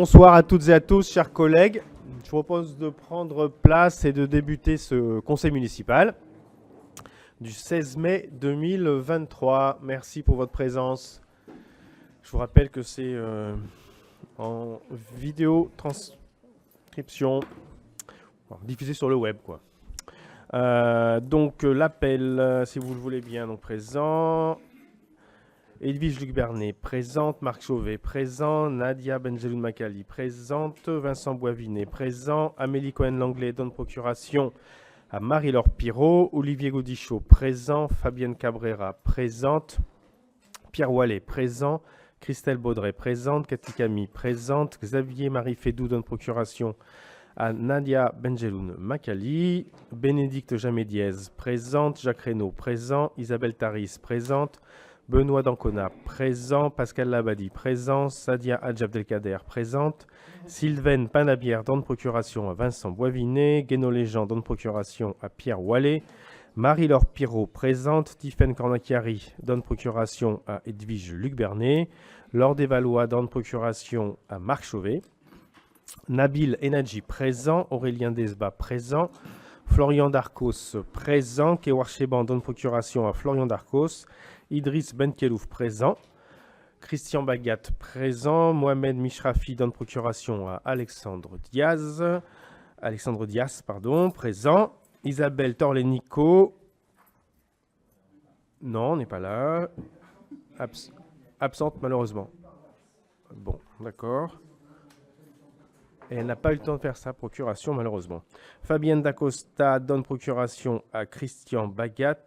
Bonsoir à toutes et à tous, chers collègues. Je vous propose de prendre place et de débuter ce conseil municipal du 16 mai 2023. Merci pour votre présence. Je vous rappelle que c'est en vidéo transcription, diffusé sur le web, quoi. Donc l'appel, si vous le voulez bien, donc présent. Edwige Luc Bernet, présente. Marc Chauvet, présent. Nadia Benjeloun Makali, présente. Vincent Boivinet, présent. Amélie Cohen-Langlais, donne procuration à Marie-Laure Pirot. Olivier Gaudichaud, présent. Fabienne Cabrera, présente. Pierre Wallet, présent. Christelle Baudret, présente. Cathy Camille, présente. Xavier Marie Fédou, donne procuration à Nadia Benjeloun Makali. Bénédicte Jamédiez, présente. Jacques Reynaud, présent. Isabelle Taris, présente. Benoît Dancona, présent. Pascal Labadi, présent. Sadia Hadj-Abdelkader, présente. Sylvaine Panabière, donne procuration à Vincent Boivinet. Guéno Léjean, donne procuration à Pierre Wallet. Marie-Laure Pirot, présente. Tiffaine Cornachiari, donne procuration à Edwige Luc Bernet. Laure Desvalois, donne procuration à Marc Chauvet. Nabil Enadji, présent. Aurélien Desbas, présent. Florian Darcos, présent. Kéwar Cheban, donne procuration à Florian Darcos. Idriss Benkelouf, présent. Christian Bagat, présent. Mohamed Mishrafi, donne procuration à Alexandre Diaz, présent. Isabelle Torlenico, non, n'est pas là. Absente malheureusement. Bon, d'accord. Et elle n'a pas eu le temps de faire sa procuration malheureusement. Fabienne Dacosta donne procuration à Christian Bagat.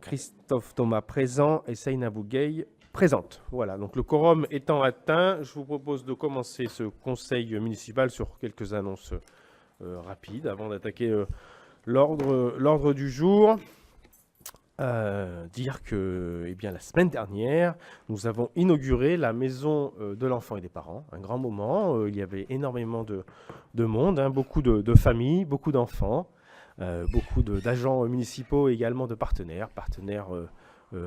Christophe Thomas présent et Seyna Bougueil présente. Voilà, donc le quorum étant atteint, je vous propose de commencer ce conseil municipal sur quelques annonces rapides avant d'attaquer l'ordre du jour. Dire que la semaine dernière, nous avons inauguré la maison de l'enfant et des parents. Un grand moment, il y avait énormément de monde, beaucoup de familles, beaucoup d'enfants. Beaucoup d'agents municipaux et également de partenaires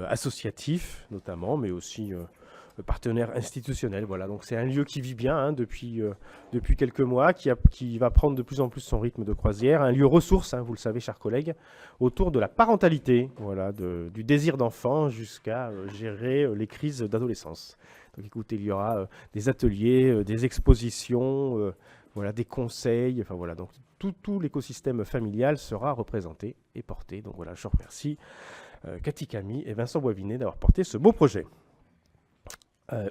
associatifs notamment, mais aussi partenaires institutionnels. Voilà, donc c'est un lieu qui vit bien depuis quelques mois, qui va prendre de plus en plus son rythme de croisière. Un lieu ressource, vous le savez, chers collègues, autour de la parentalité, voilà, du désir d'enfant jusqu'à gérer les crises d'adolescence. Donc écoutez, il y aura des ateliers, des expositions, voilà, des conseils, enfin voilà, donc tout l'écosystème familial sera représenté et porté. Donc voilà, je remercie Cathy Camille et Vincent Boivinet d'avoir porté ce beau projet.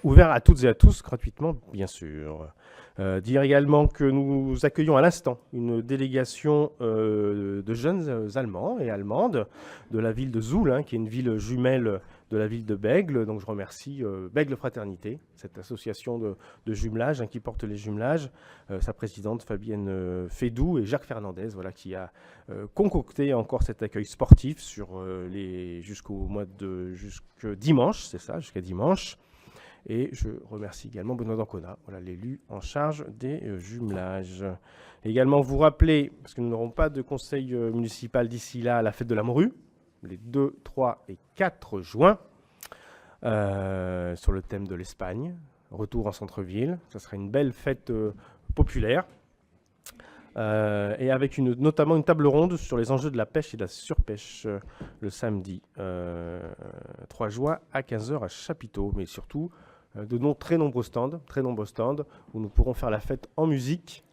Ouvert à toutes et à tous, gratuitement, bien sûr. Dire également que nous accueillons à l'instant une délégation de jeunes Allemands et Allemandes de la ville de Zoul, qui est une ville jumelle de la ville de Bègle. Donc je remercie Bègle Fraternité, cette association de jumelage qui porte les jumelages, sa présidente Fabienne Fédou et Jacques Fernandez, voilà, qui a concocté encore cet accueil sportif jusqu'à dimanche, c'est ça, jusqu'à dimanche. Et je remercie également Benoît Dancona, voilà, l'élu en charge des jumelages. Et également vous rappeler, parce que nous n'aurons pas de conseil municipal d'ici là à la fête de la morue, les 2, 3 et 4 juin, sur le thème de l'Espagne, retour en centre-ville. Ça sera une belle fête populaire, et avec notamment une table ronde sur les enjeux de la pêche et de la surpêche le samedi 3 juin à 15h à Chapiteau, mais surtout très nombreux stands où nous pourrons faire la fête en musique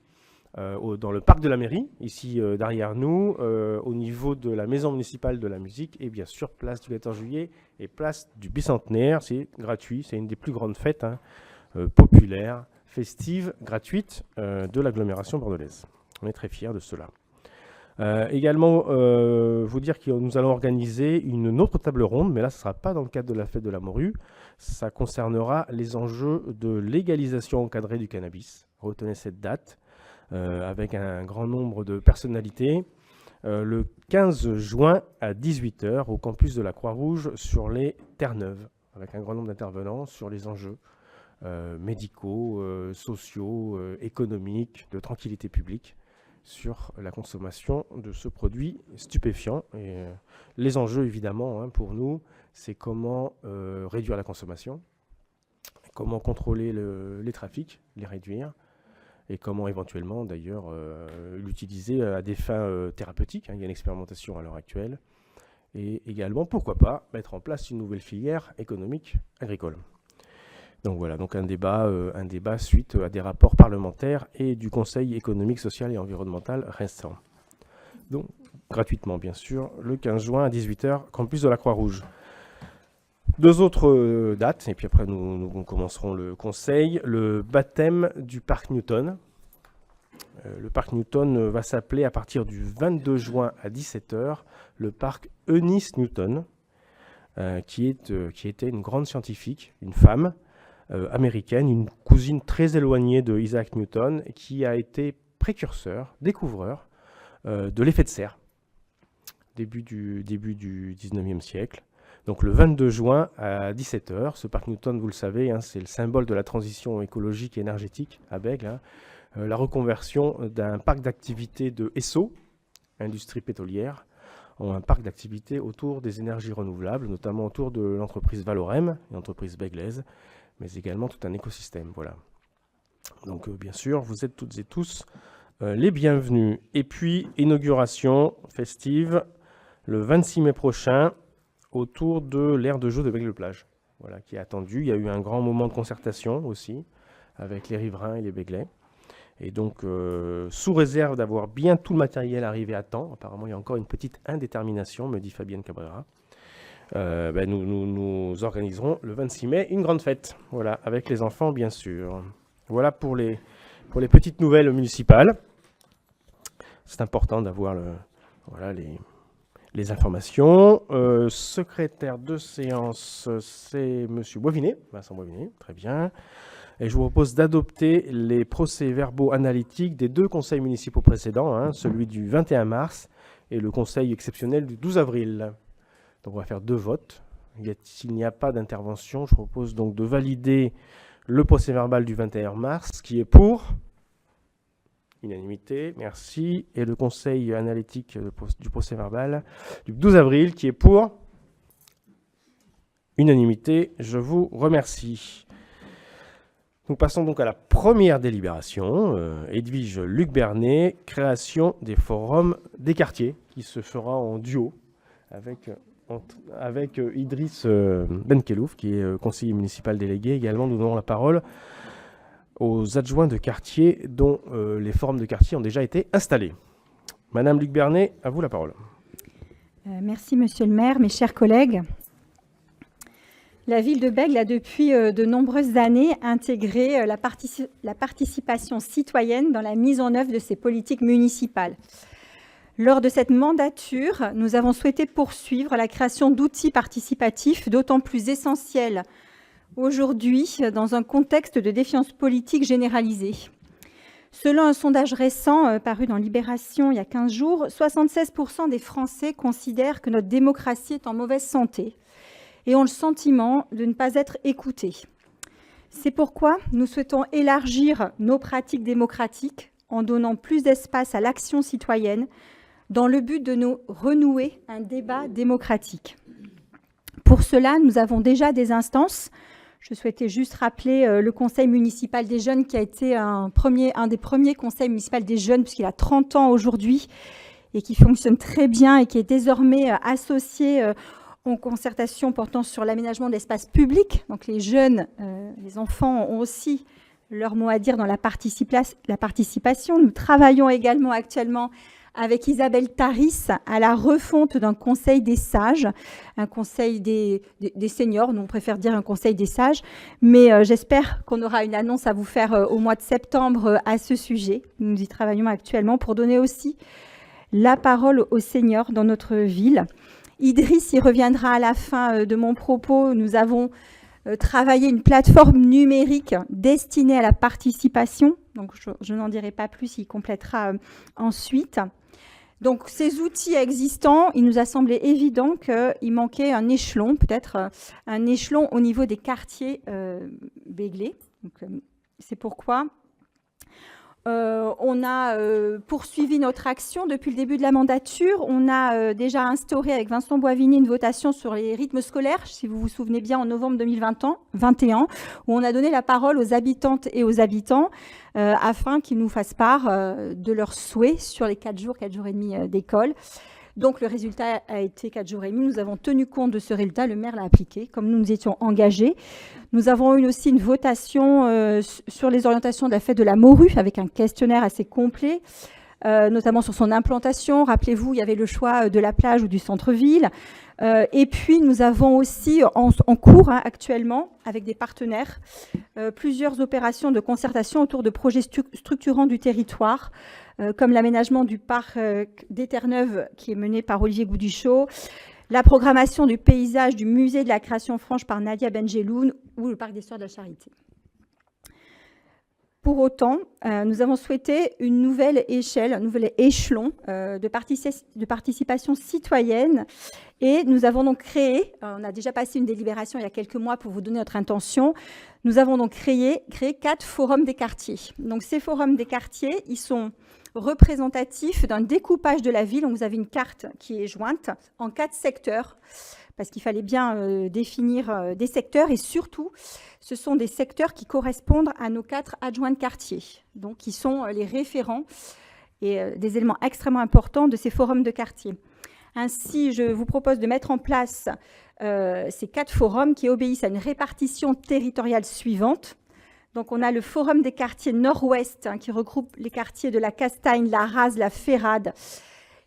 dans le parc de la mairie, ici derrière nous, au niveau de la maison municipale de la musique, et bien sûr place du 14 juillet et place du bicentenaire. C'est gratuit, c'est une des plus grandes fêtes populaires, festives, gratuites de l'agglomération bordelaise. On est très fiers de cela. Également, vous dire que nous allons organiser une autre table ronde, mais là, ce ne sera pas dans le cadre de la fête de la morue. Ça concernera les enjeux de légalisation encadrée du cannabis. Retenez cette date, avec un grand nombre de personnalités, le 15 juin à 18h au campus de la Croix-Rouge sur les Terre-Neuve, avec un grand nombre d'intervenants sur les enjeux médicaux, sociaux, économiques, de tranquillité publique, sur la consommation de ce produit stupéfiant. Et les enjeux, évidemment, pour nous, c'est comment réduire la consommation, comment contrôler les trafics, les réduire, et comment éventuellement d'ailleurs l'utiliser à des fins thérapeutiques. Il y a une expérimentation à l'heure actuelle. Et également, pourquoi pas, mettre en place une nouvelle filière économique agricole. Donc voilà, donc un débat suite à des rapports parlementaires et du Conseil économique, social et environnemental récent. Donc, gratuitement bien sûr, le 15 juin à 18h, campus de la Croix-Rouge. 2 autres dates, et puis après nous commencerons le conseil. Le baptême du parc Newton. Le parc Newton va s'appeler à partir du 22 juin à 17h le parc Eunice Newton, qui était une grande scientifique, une femme américaine, une cousine très éloignée de Isaac Newton, qui a été précurseur, découvreur de l'effet de serre, début du 19e siècle. Donc le 22 juin à 17h, ce parc Newton, vous le savez, c'est le symbole de la transition écologique et énergétique à Bègles, la reconversion d'un parc d'activités de Esso, industrie pétrolière, en un parc d'activités autour des énergies renouvelables, notamment autour de l'entreprise Valorem, une entreprise bèglaise, mais également tout un écosystème. Voilà. Donc bien sûr, vous êtes toutes et tous les bienvenus. Et puis, inauguration festive le 26 mai prochain autour de l'aire de jeu de Bègles-Plage, voilà, qui est attendue. Il y a eu un grand moment de concertation aussi avec les riverains et les Bèglais. Et donc, sous réserve d'avoir bien tout le matériel arrivé à temps, apparemment il y a encore une petite indétermination, me dit Fabienne Cabrera, nous organiserons le 26 mai une grande fête, voilà, avec les enfants bien sûr. Voilà pour les petites nouvelles municipales. C'est important d'avoir les informations. Secrétaire de séance, c'est Monsieur Boivinet, Vincent Boivinet, très bien. Et je vous propose d'adopter les procès-verbaux analytiques des 2 conseils municipaux précédents, celui du 21 mars et le conseil exceptionnel du 12 avril. Donc on va faire 2 votes. S'il n'y a pas d'intervention, je propose donc de valider le procès-verbal du 21 mars, qui est pour unanimité, merci. Et le conseil analytique du procès-verbal du 12 avril, qui est pour unanimité. Je vous remercie. Nous passons donc à la première délibération. Edwige Luc Bernet, création des forums des quartiers, qui se fera en duo avec Idriss Benkelouf, qui est conseiller municipal délégué. Également, nous donnons la parole aux adjoints de quartier dont les forums de quartier ont déjà été installés. Madame Luc Bernet, à vous la parole. Merci Monsieur le maire, mes chers collègues. La ville de Bègles a depuis de nombreuses années intégré la participation citoyenne dans la mise en œuvre de ses politiques municipales. Lors de cette mandature, nous avons souhaité poursuivre la création d'outils participatifs d'autant plus essentiels aujourd'hui dans un contexte de défiance politique généralisée. Selon un sondage récent paru dans Libération il y a 15 jours, 76% des Français considèrent que notre démocratie est en mauvaise santé et ont le sentiment de ne pas être écoutés. C'est pourquoi nous souhaitons élargir nos pratiques démocratiques en donnant plus d'espace à l'action citoyenne dans le but de nous renouer un débat démocratique. Pour cela, nous avons déjà des instances. Je souhaitais juste rappeler le Conseil municipal des jeunes qui a été un des premiers conseils municipaux des jeunes puisqu'il a 30 ans aujourd'hui et qui fonctionne très bien et qui est désormais associé en concertation portant sur l'aménagement d'espaces publics. Donc les jeunes, les enfants ont aussi leur mot à dire dans la participation. Nous travaillons également actuellement avec Isabelle Taris à la refonte d'un conseil des sages, un conseil des seniors, nous on préfère dire un conseil des sages, mais j'espère qu'on aura une annonce à vous faire au mois de septembre à ce sujet. Nous y travaillons actuellement pour donner aussi la parole aux seniors dans notre ville. Idriss y reviendra à la fin de mon propos. Nous avons travaillé une plateforme numérique destinée à la participation. Donc, je n'en dirai pas plus, il complétera ensuite. Donc, ces outils existants, il nous a semblé évident qu'il manquait un échelon, peut-être un échelon au niveau des quartiers béglés. C'est pourquoi On a poursuivi notre action depuis le début de la mandature. On a déjà instauré avec Vincent Boivigny une votation sur les rythmes scolaires, si vous vous souvenez bien, en novembre 2021, où on a donné la parole aux habitantes et aux habitants afin qu'ils nous fassent part de leurs souhaits sur les 4 jours et demi d'école. Donc, le résultat a été 4 jours et demi. Nous avons tenu compte de ce résultat. Le maire l'a appliqué, comme nous nous étions engagés. Nous avons eu aussi une votation sur les orientations de la fête de la morue, avec un questionnaire assez complet, notamment sur son implantation. Rappelez-vous, il y avait le choix de la plage ou du centre-ville. Et puis, nous avons aussi en cours, actuellement, avec des partenaires, plusieurs opérations de concertation autour de projets structurants du territoire, comme l'aménagement du parc des Terre-Neuve qui est mené par Olivier Gouduchot, la programmation du paysage du musée de la création franche par Nadia Benjeloun ou le parc des Sœurs de la Charité. Pour autant, nous avons souhaité une nouvelle échelle, un nouvel échelon de participation citoyenne et nous avons donc créé, on a déjà passé une délibération il y a quelques mois pour vous donner notre intention, nous avons donc créé 4 forums des quartiers. Donc ces forums des quartiers, ils sont représentatifs d'un découpage de la ville. Donc vous avez une carte qui est jointe en 4 secteurs, parce qu'il fallait bien définir des secteurs et surtout, ce sont des secteurs qui correspondent à nos 4 adjoints de quartier, donc qui sont les référents et des éléments extrêmement importants de ces forums de quartier. Ainsi, je vous propose de mettre en place ces 4 forums qui obéissent à une répartition territoriale suivante. Donc, on a le forum des quartiers nord-ouest qui regroupe les quartiers de la Castagne, la Rase, la Ferrade.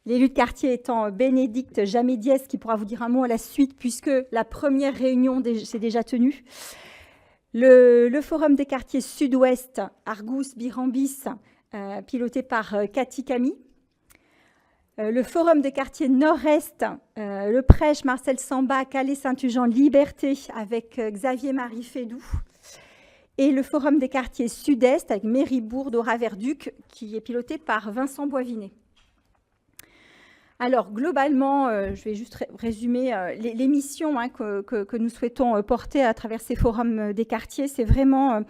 L'élu de quartier étant Bénédicte Jamédiès, qui pourra vous dire un mot à la suite, puisque la première réunion s'est déjà tenue. Le forum des quartiers sud-ouest, Argous, Birambis, piloté par Cathy Camille. Le forum des quartiers nord-est, Le Prêche, Marcel Samba, Calais, Saint-Tujean, Liberté, avec Xavier-Marie Fédou. Et le forum des quartiers sud-est, avec Méribourg, Dora-Verduc, qui est piloté par Vincent Boivigny. Alors, globalement, je vais juste résumer les missions que nous souhaitons porter à travers ces forums des quartiers. C'est vraiment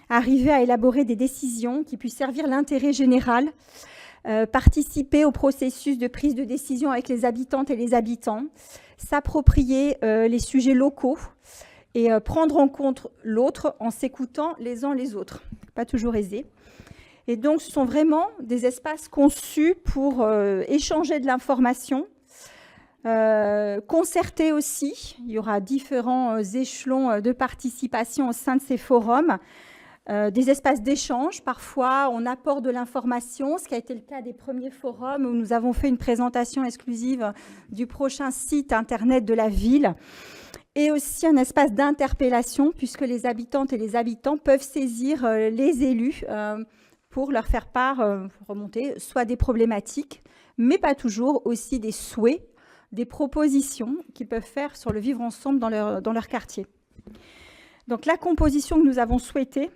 arriver à élaborer des décisions qui puissent servir l'intérêt général, participer au processus de prise de décision avec les habitantes et les habitants, s'approprier les sujets locaux et prendre en compte l'autre en s'écoutant les uns les autres. Pas toujours aisé. Et donc, ce sont vraiment des espaces conçus pour échanger de l'information, concerter aussi. Il y aura différents échelons de participation au sein de ces forums, des espaces d'échange. Parfois, on apporte de l'information, ce qui a été le cas des premiers forums où nous avons fait une présentation exclusive du prochain site Internet de la ville. Et aussi un espace d'interpellation, puisque les habitantes et les habitants peuvent saisir les élus pour leur faire part, remonter, soit des problématiques, mais pas toujours, aussi des souhaits, des propositions qu'ils peuvent faire sur le vivre ensemble dans leur quartier. Donc la composition que nous avons souhaitée,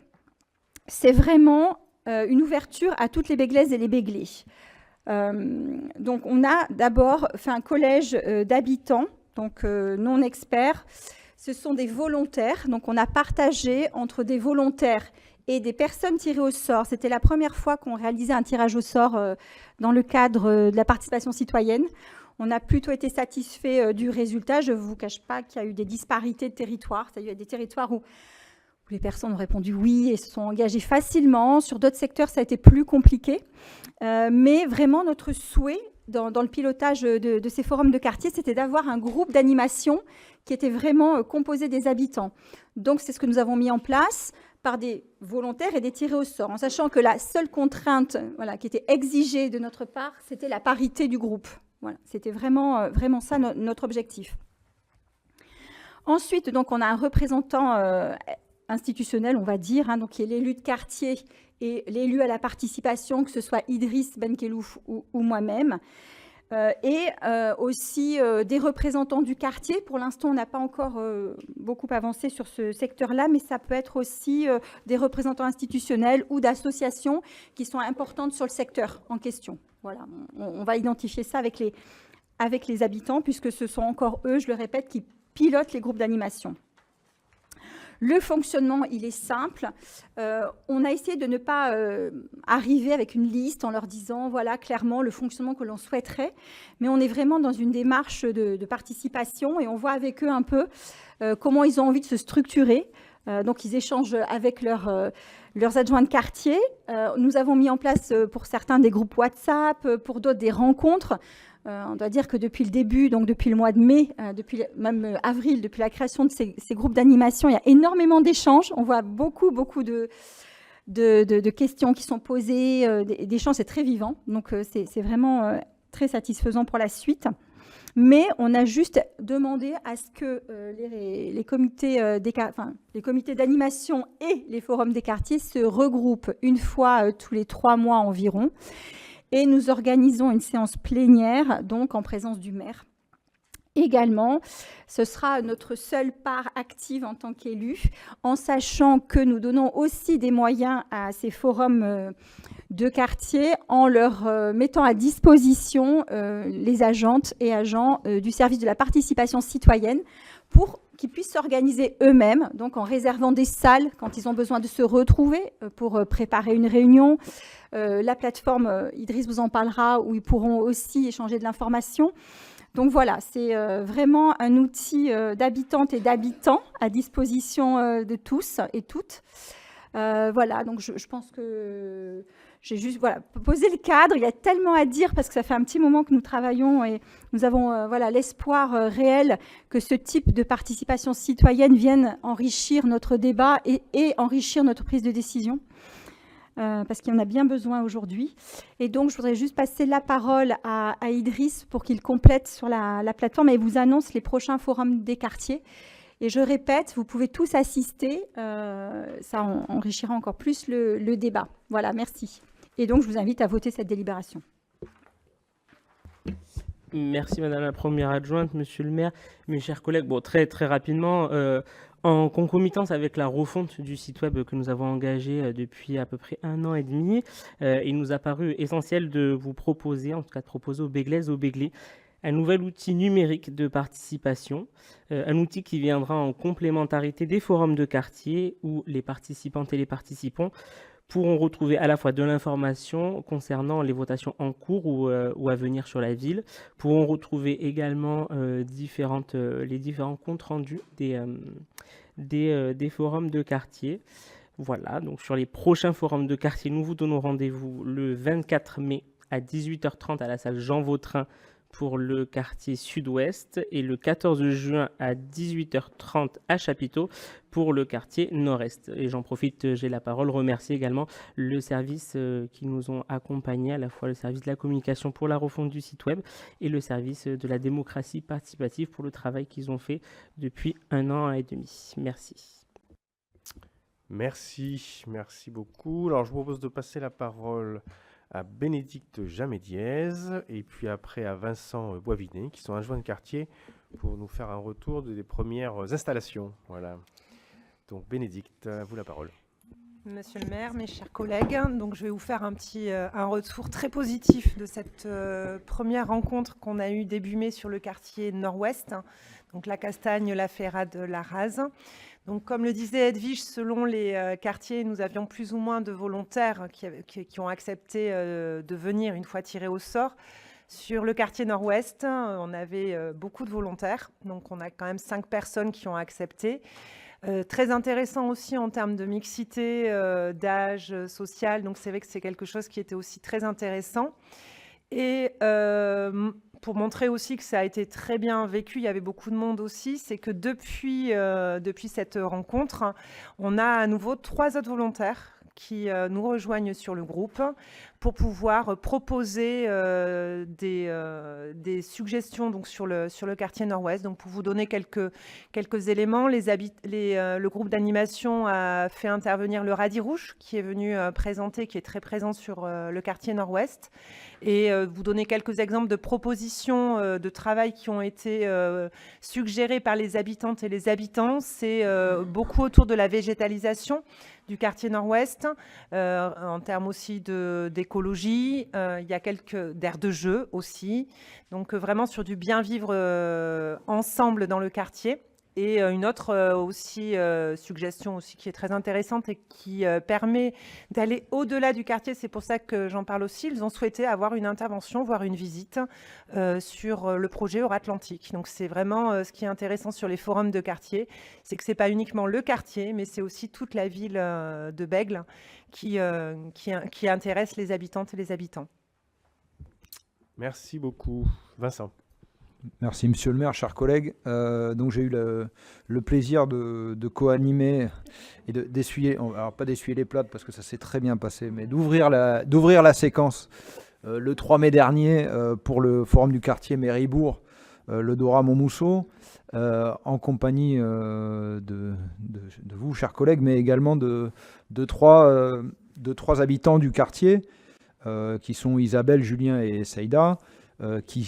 c'est vraiment une ouverture à toutes les Béglaises et les Béglés. Donc on a d'abord fait un collège d'habitants, donc non experts. Ce sont des volontaires, donc on a partagé entre des volontaires et des personnes tirées au sort. C'était la première fois qu'on réalisait un tirage au sort dans le cadre de la participation citoyenne. On a plutôt été satisfait du résultat. Je ne vous cache pas qu'il y a eu des disparités de territoires. C'est-à-dire des territoires où les personnes ont répondu oui et se sont engagées facilement. Sur d'autres secteurs, ça a été plus compliqué. Mais vraiment, notre souhait dans le pilotage de ces forums de quartier, c'était d'avoir un groupe d'animation qui était vraiment composé des habitants. Donc, c'est ce que nous avons mis en place par des volontaires et des tirés au sort, en sachant que la seule contrainte qui était exigée de notre part, c'était la parité du groupe. Voilà, c'était vraiment ça notre objectif. Ensuite, donc, on a un représentant institutionnel, on va dire, donc, qui est l'élu de quartier et l'élu à la participation, que ce soit Idriss Benkelouf ou moi-même. Et aussi des représentants du quartier. Pour l'instant, on n'a pas encore beaucoup avancé sur ce secteur-là, mais ça peut être aussi des représentants institutionnels ou d'associations qui sont importantes sur le secteur en question. Voilà, on va identifier ça avec les habitants, puisque ce sont encore eux, je le répète, qui pilotent les groupes d'animation. Le fonctionnement, il est simple. On a essayé de ne pas arriver avec une liste en leur disant, voilà, clairement, le fonctionnement que l'on souhaiterait. Mais on est vraiment dans une démarche de participation et on voit avec eux un peu comment ils ont envie de se structurer. Donc, ils échangent avec leurs adjoints de quartier. Nous avons mis en place pour certains des groupes WhatsApp, pour d'autres des rencontres. On doit dire que depuis le début, donc depuis le mois de mai, depuis même avril, depuis la création de ces groupes d'animation, il y a énormément d'échanges. On voit beaucoup de questions qui sont posées, d'échanges, c'est très vivant. Donc, c'est vraiment très satisfaisant pour la suite. Mais on a juste demandé à ce que les comités d'animation et les forums des quartiers se regroupent une fois tous les 3 mois environ. Et nous organisons une séance plénière, donc en présence du maire. Également, ce sera notre seule part active en tant qu'élu, en sachant que nous donnons aussi des moyens à ces forums de quartier en leur mettant à disposition les agentes et agents du service de la participation citoyenne pour qu'ils puissent s'organiser eux-mêmes, donc en réservant des salles quand ils ont besoin de se retrouver pour préparer une réunion. La plateforme, Idriss vous en parlera, où ils pourront aussi échanger de l'information. Donc voilà, c'est vraiment un outil d'habitantes et d'habitants à disposition de tous et toutes. Voilà, donc je pense que j'ai juste posé le cadre. Il y a tellement à dire parce que ça fait un petit moment que nous travaillons et nous avons l'espoir réel que ce type de participation citoyenne vienne enrichir notre débat et enrichir notre prise de décision. Parce qu'il y en a bien besoin aujourd'hui. Et donc, je voudrais juste passer la parole à Idriss pour qu'il complète sur la plateforme et vous annonce les prochains forums des quartiers. Et je répète, vous pouvez tous assister. Ça enrichira encore plus le débat. Voilà, merci. Et donc, je vous invite à voter cette délibération. Merci, Madame la Première Adjointe, Monsieur le maire, mes chers collègues. Bon, très rapidement, en concomitance avec la refonte du site web que nous avons engagé depuis à peu près 1 an et demi, il nous a paru essentiel de vous proposer, en tout cas de proposer aux Béglaises et aux Béglais, un nouvel outil numérique de participation, un outil qui viendra en complémentarité des forums de quartier où les participantes et les participants pourront retrouver à la fois de l'information concernant les votations en cours ou à venir sur la ville, pourront retrouver également les différents comptes rendus des forums de quartier. Voilà, donc sur les prochains forums de quartier, nous vous donnons rendez-vous le 24 mai à 18h30 à la salle Jean Vautrin pour le quartier sud-ouest et le 14 juin à 18h30 à Chapiteau pour le quartier nord-est. Et j'en profite, j'ai la parole, remercier également le service qui nous ont accompagnés, à la fois le service de la communication pour la refonte du site web et le service de la démocratie participative pour le travail qu'ils ont fait depuis 1 an et demi. Merci. Merci beaucoup. Alors, je vous propose de passer la parole à Bénédicte Jamédiez et puis après à Vincent Boisvinet, qui sont adjoints de quartier, pour nous faire un retour des premières installations. Voilà. Donc Bénédicte, à vous la parole. Monsieur le maire, mes chers collègues, donc je vais vous faire un retour très positif de cette première rencontre qu'on a eue début mai sur le quartier nord-ouest, donc la Castagne, la Ferrade, la Rase. Donc, comme le disait Edwige, selon les quartiers, nous avions plus ou moins de volontaires qui ont accepté de venir une fois tirés au sort. Sur le quartier nord-ouest, on avait beaucoup de volontaires. Donc, on a quand même 5 personnes qui ont accepté. Très intéressant aussi en termes de mixité, d'âge social. Donc, c'est vrai que c'est quelque chose qui était aussi très intéressant. Et pour montrer aussi que ça a été très bien vécu, il y avait beaucoup de monde aussi, c'est que depuis cette rencontre, on a à nouveau 3 autres volontaires qui nous rejoignent sur le groupe pour pouvoir proposer des suggestions donc, sur le quartier nord-ouest. Donc, pour vous donner quelques éléments, le groupe d'animation a fait intervenir le Radis Rouge qui est venu présenter, qui est très présent sur le quartier nord-ouest. Et vous donner quelques exemples de propositions de travail qui ont été suggérées par les habitantes et les habitants. C'est beaucoup autour de la végétalisation du quartier nord-ouest, en termes aussi d'écologie. Il y a quelques d'aires de jeu aussi. Donc vraiment sur du bien vivre ensemble dans le quartier. Et une autre suggestion aussi qui est très intéressante et qui permet d'aller au-delà du quartier, c'est pour ça que j'en parle aussi, ils ont souhaité avoir une intervention, voire une visite sur le projet Euratlantique. Donc c'est vraiment ce qui est intéressant sur les forums de quartier, c'est que ce n'est pas uniquement le quartier, mais c'est aussi toute la ville de Bègles qui intéresse les habitantes et les habitants. Merci beaucoup. Vincent. Merci, monsieur le maire, chers collègues. Donc j'ai eu le plaisir de co-animer et d'essuyer, alors pas d'essuyer les plâtres parce que ça s'est très bien passé, mais d'ouvrir la séquence le 3 mai dernier pour le forum du quartier Méribourg, le Dora Montmousseau, en compagnie de vous, chers collègues, mais également de trois habitants du quartier qui sont Isabelle, Julien et Saïda. Qui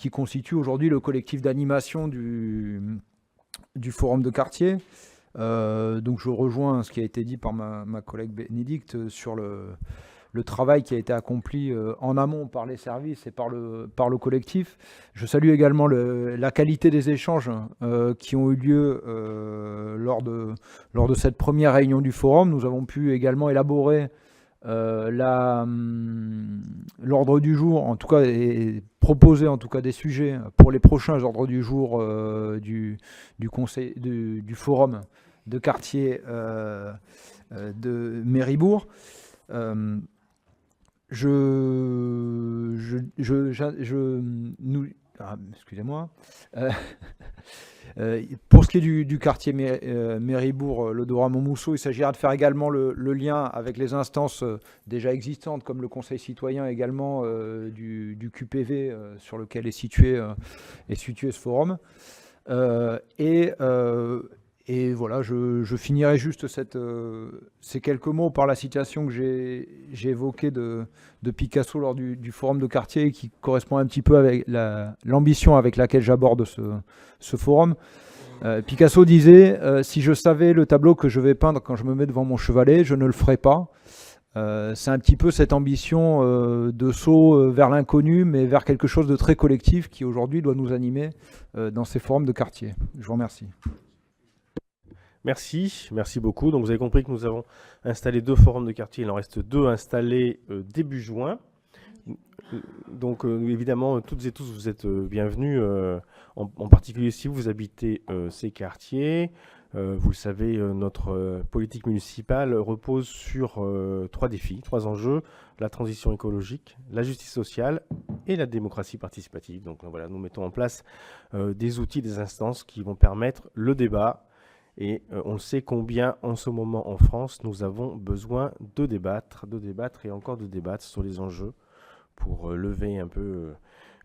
constituent aujourd'hui le collectif d'animation du forum de quartier. Donc je rejoins ce qui a été dit par ma collègue Bénédicte sur le travail qui a été accompli en amont par les services et par le collectif. Je salue également la qualité des échanges qui ont eu lieu lors de cette première réunion du forum. Nous avons pu également élaborer l'ordre du jour, en tout cas, et proposer en tout cas des sujets pour les prochains ordres du jour du forum de quartier de Méribourg. Excusez-moi. Pour ce qui est du quartier Méribourg, le Dora Montmousseau, il s'agira de faire également le lien avec les instances déjà existantes, comme le Conseil citoyen également du QPV sur lequel est situé ce forum. Et voilà, je finirai juste ces quelques mots par la citation que j'ai évoquée de Picasso lors du forum de quartier, qui correspond un petit peu avec l'ambition avec laquelle j'aborde ce forum. Picasso disait « Si je savais le tableau que je vais peindre quand je me mets devant mon chevalet, je ne le ferais pas ». C'est un petit peu cette ambition de saut vers l'inconnu, mais vers quelque chose de très collectif qui aujourd'hui doit nous animer dans ces forums de quartier. Je vous remercie. Merci beaucoup. Donc vous avez compris que nous avons installé 2 forums de quartier, il en reste 2 installés début juin. Donc évidemment, toutes et tous, vous êtes bienvenus, en particulier si vous habitez ces quartiers. Vous le savez, notre politique municipale repose sur 3 défis, 3 enjeux: la transition écologique, la justice sociale et la démocratie participative. Donc voilà, nous mettons en place des outils, des instances qui vont permettre le débat. Et on sait combien, en ce moment en France, nous avons besoin de débattre et encore de débattre sur les enjeux pour lever un peu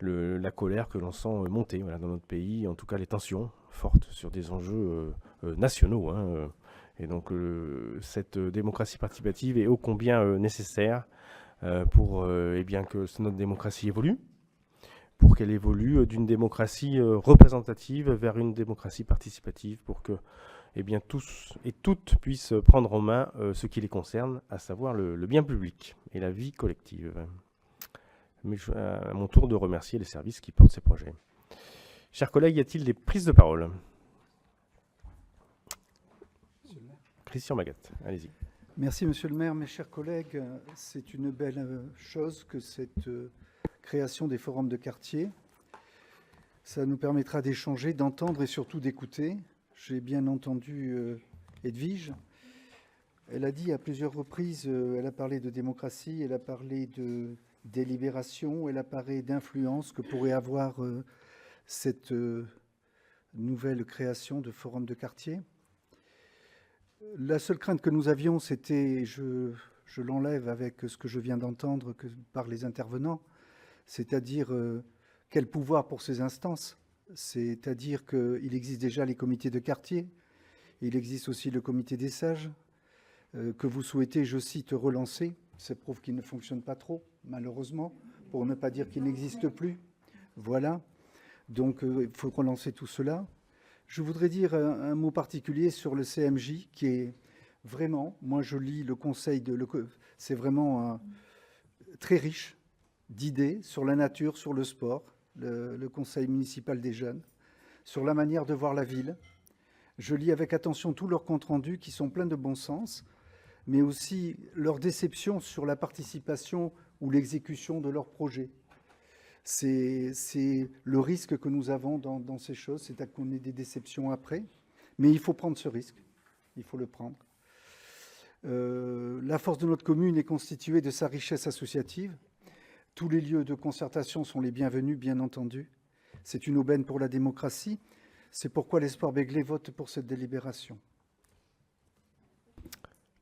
la colère que l'on sent monter dans notre pays, en tout cas les tensions fortes sur des enjeux nationaux. Et donc cette démocratie participative est ô combien nécessaire pour bien que notre démocratie évolue, pour qu'elle évolue d'une démocratie représentative vers une démocratie participative, pour que tous et toutes puissent prendre en main ce qui les concerne, à savoir le bien public et la vie collective. Mais à mon tour de remercier les services qui portent ces projets. Chers collègues, y a-t-il des prises de parole? Christian Magatte, allez-y. Merci, monsieur le maire. Mes chers collègues, c'est une belle chose que cette création des forums de quartier. Ça nous permettra d'échanger, d'entendre et surtout d'écouter. J'ai bien entendu Edwige. Elle a dit à plusieurs reprises, elle a parlé de démocratie, elle a parlé de délibération, elle a parlé d'influence que pourrait avoir cette nouvelle création de forum de quartier. La seule crainte que nous avions, c'était, je l'enlève avec ce que je viens d'entendre par les intervenants, c'est-à-dire quel pouvoir pour ces instances. C'est-à-dire qu'il existe déjà les comités de quartier, il existe aussi le comité des sages, que vous souhaitez, je cite, relancer. Ça prouve qu'il ne fonctionne pas trop, malheureusement, pour ne pas dire qu'il n'existe plus. Voilà. Donc, il faut relancer tout cela. Je voudrais dire un mot particulier sur le CMJ, qui est vraiment, moi je lis le conseil, c'est vraiment très riche d'idées sur la nature, sur le sport, le conseil municipal des jeunes, sur la manière de voir la ville. Je lis avec attention tous leurs comptes rendus qui sont pleins de bon sens, mais aussi leur déception sur la participation ou l'exécution de leurs projets. C'est le risque que nous avons dans ces choses, c'est qu'on ait des déceptions après. Mais il faut prendre ce risque, il faut le prendre. La force de notre commune est constituée de sa richesse associative. Tous les lieux de concertation sont les bienvenus, bien entendu. C'est une aubaine pour la démocratie. C'est pourquoi l'Espoir Begley vote pour cette délibération.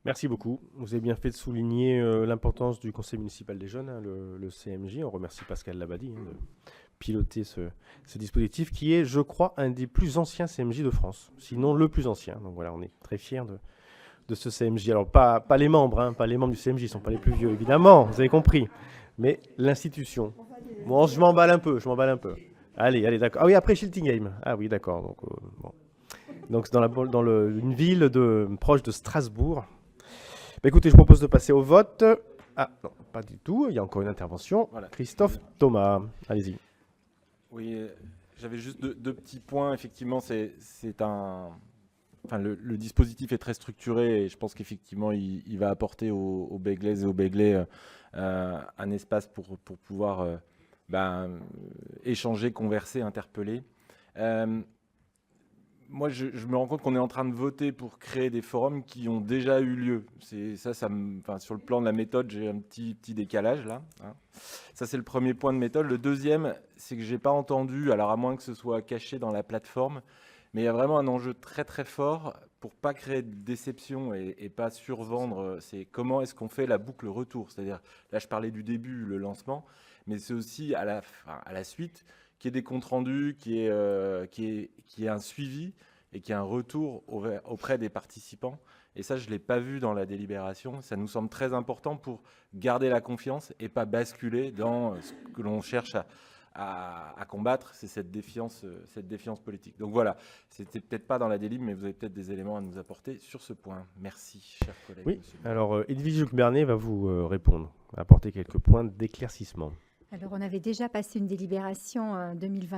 Merci beaucoup. Vous avez bien fait de souligner l'importance du Conseil municipal des jeunes, hein, le CMJ. On remercie Pascal Labadie de piloter ce dispositif qui est, je crois, un des plus anciens CMJ de France, sinon le plus ancien. Donc voilà, on est très fiers de ce CMJ. Alors, pas les membres, hein, pas les membres du CMJ, ils ne sont pas les plus vieux, évidemment, vous avez compris. Mais l'institution. Bon, je m'emballe un peu. Allez, d'accord. Ah oui, après Schiltigheim. Ah oui, d'accord. Donc, bon. Donc c'est dans une ville proche de Strasbourg. Bah, écoutez, je propose de passer au vote. Ah non, pas du tout. Il y a encore une intervention. Voilà. Christophe Thomas, allez-y. Oui, j'avais juste deux petits points. Effectivement, le dispositif est très structuré et je pense qu'effectivement, il va apporter aux Beglaises et aux Beglais un espace pour pouvoir échanger, converser, interpeller. Moi, je me rends compte qu'on est en train de voter pour créer des forums qui ont déjà eu lieu. Sur le plan de la méthode, j'ai un petit décalage là. Hein. Ça, c'est le premier point de méthode. Le deuxième, c'est que j'ai pas entendu, alors à moins que ce soit caché dans la plateforme, mais il y a vraiment un enjeu très très fort pour pas créer de déception et pas survendre. C'est comment est-ce qu'on fait la boucle retour. C'est-à-dire, là, je parlais du début, le lancement, mais c'est aussi à la suite qu'il y ait des comptes rendus, qu'il y ait un suivi et qu'il y ait un retour auprès des participants. Et ça, je ne l'ai pas vu dans la délibération. Ça nous semble très important pour garder la confiance et pas basculer dans ce que l'on cherche à combattre, c'est cette défiance politique. Donc voilà, c'était peut-être pas dans la délib, mais vous avez peut-être des éléments à nous apporter sur ce point. Merci, chers collègues. Oui, alors Edwige Bernet va vous répondre, apporter quelques points d'éclaircissement. Alors, on avait déjà passé une délibération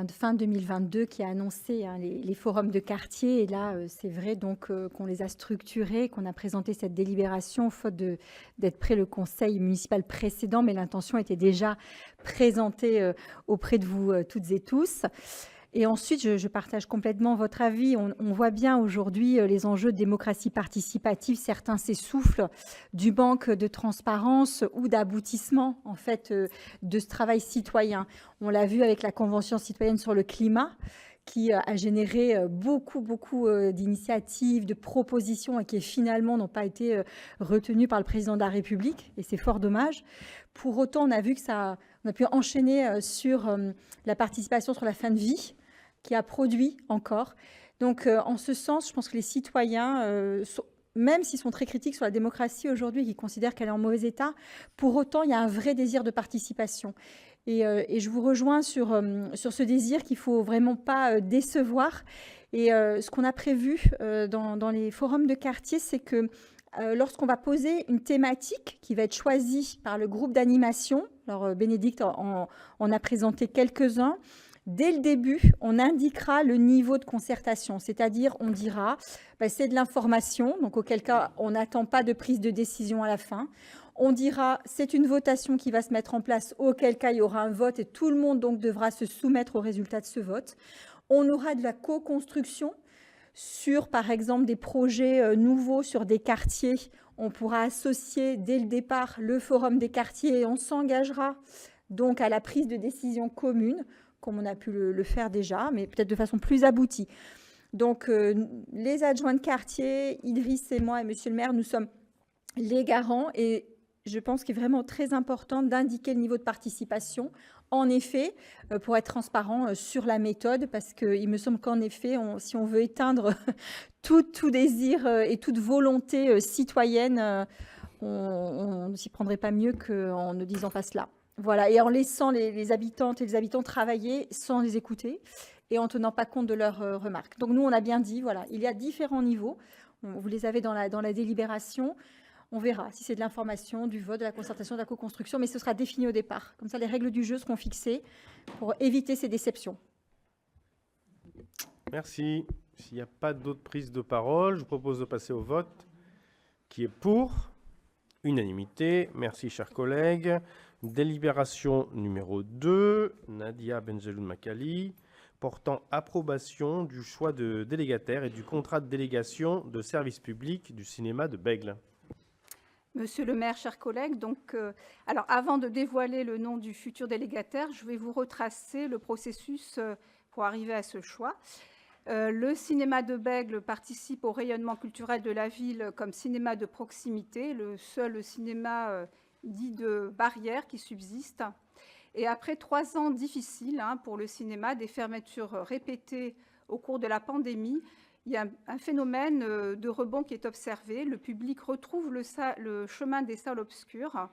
fin 2022 qui a annoncé les forums de quartier. Et là, c'est vrai donc qu'on les a structurés, qu'on a présenté cette délibération faute d'être près le conseil municipal précédent. Mais l'intention était déjà présentée auprès de vous toutes et tous. Et ensuite, je partage complètement votre avis. On voit bien aujourd'hui les enjeux de démocratie participative. Certains s'essoufflent du manque de transparence ou d'aboutissement en fait de ce travail citoyen. On l'a vu avec la Convention citoyenne sur le climat qui a généré beaucoup d'initiatives, de propositions et qui finalement n'ont pas été retenues par le président de la République. Et c'est fort dommage. Pour autant, on a vu que on a pu enchaîner sur la participation sur la fin de vie, qui a produit encore. Donc, en ce sens, je pense que les citoyens, même s'ils sont très critiques sur la démocratie aujourd'hui, qui considèrent qu'elle est en mauvais état, pour autant, il y a un vrai désir de participation. Et je vous rejoins sur ce désir qu'il ne faut vraiment pas décevoir. Et ce qu'on a prévu dans les forums de quartier, c'est que lorsqu'on va poser une thématique qui va être choisie par le groupe d'animation, alors Bénédicte en a présenté quelques-uns, dès le début, on indiquera le niveau de concertation, c'est-à-dire on dira c'est de l'information, donc auquel cas on n'attend pas de prise de décision à la fin. On dira c'est une votation qui va se mettre en place, auquel cas il y aura un vote et tout le monde donc devra se soumettre au résultat de ce vote. On aura de la co-construction sur, par exemple, des projets nouveaux sur des quartiers. On pourra associer dès le départ le forum des quartiers et on s'engagera donc à la prise de décision commune, comme on a pu le faire déjà, mais peut-être de façon plus aboutie. Donc, les adjoints de quartier, Idriss et moi et monsieur le maire, nous sommes les garants et je pense qu'il est vraiment très important d'indiquer le niveau de participation. En effet, pour être transparent sur la méthode, parce qu'il me semble qu'en effet, si on veut éteindre tout désir et toute volonté citoyenne, on ne s'y prendrait pas mieux qu'en ne disant pas cela. Voilà, et en laissant les habitantes et les habitants travailler sans les écouter et en ne tenant pas compte de leurs remarques. Donc nous, on a bien dit, voilà, il y a différents niveaux. Vous les avez dans la délibération. On verra si c'est de l'information, du vote, de la concertation, de la co-construction, mais ce sera défini au départ. Comme ça, les règles du jeu seront fixées pour éviter ces déceptions. Merci. S'il n'y a pas d'autres prises de parole, je vous propose de passer au vote. Qui est pour? Unanimité. Merci, chers collègues. Délibération numéro 2, Nadia Benjeloun Makali, portant approbation du choix de délégataire et du contrat de délégation de service public du cinéma de Bègles. Monsieur le maire, chers collègues, alors avant de dévoiler le nom du futur délégataire, je vais vous retracer le processus pour arriver à ce choix. Le cinéma de Bègles participe au rayonnement culturel de la ville comme cinéma de proximité, le seul cinéma dit de barrière qui subsiste. Et après 3 ans difficiles pour le cinéma, des fermetures répétées au cours de la pandémie, il y a un phénomène de rebond qui est observé. Le public retrouve le chemin des salles obscures.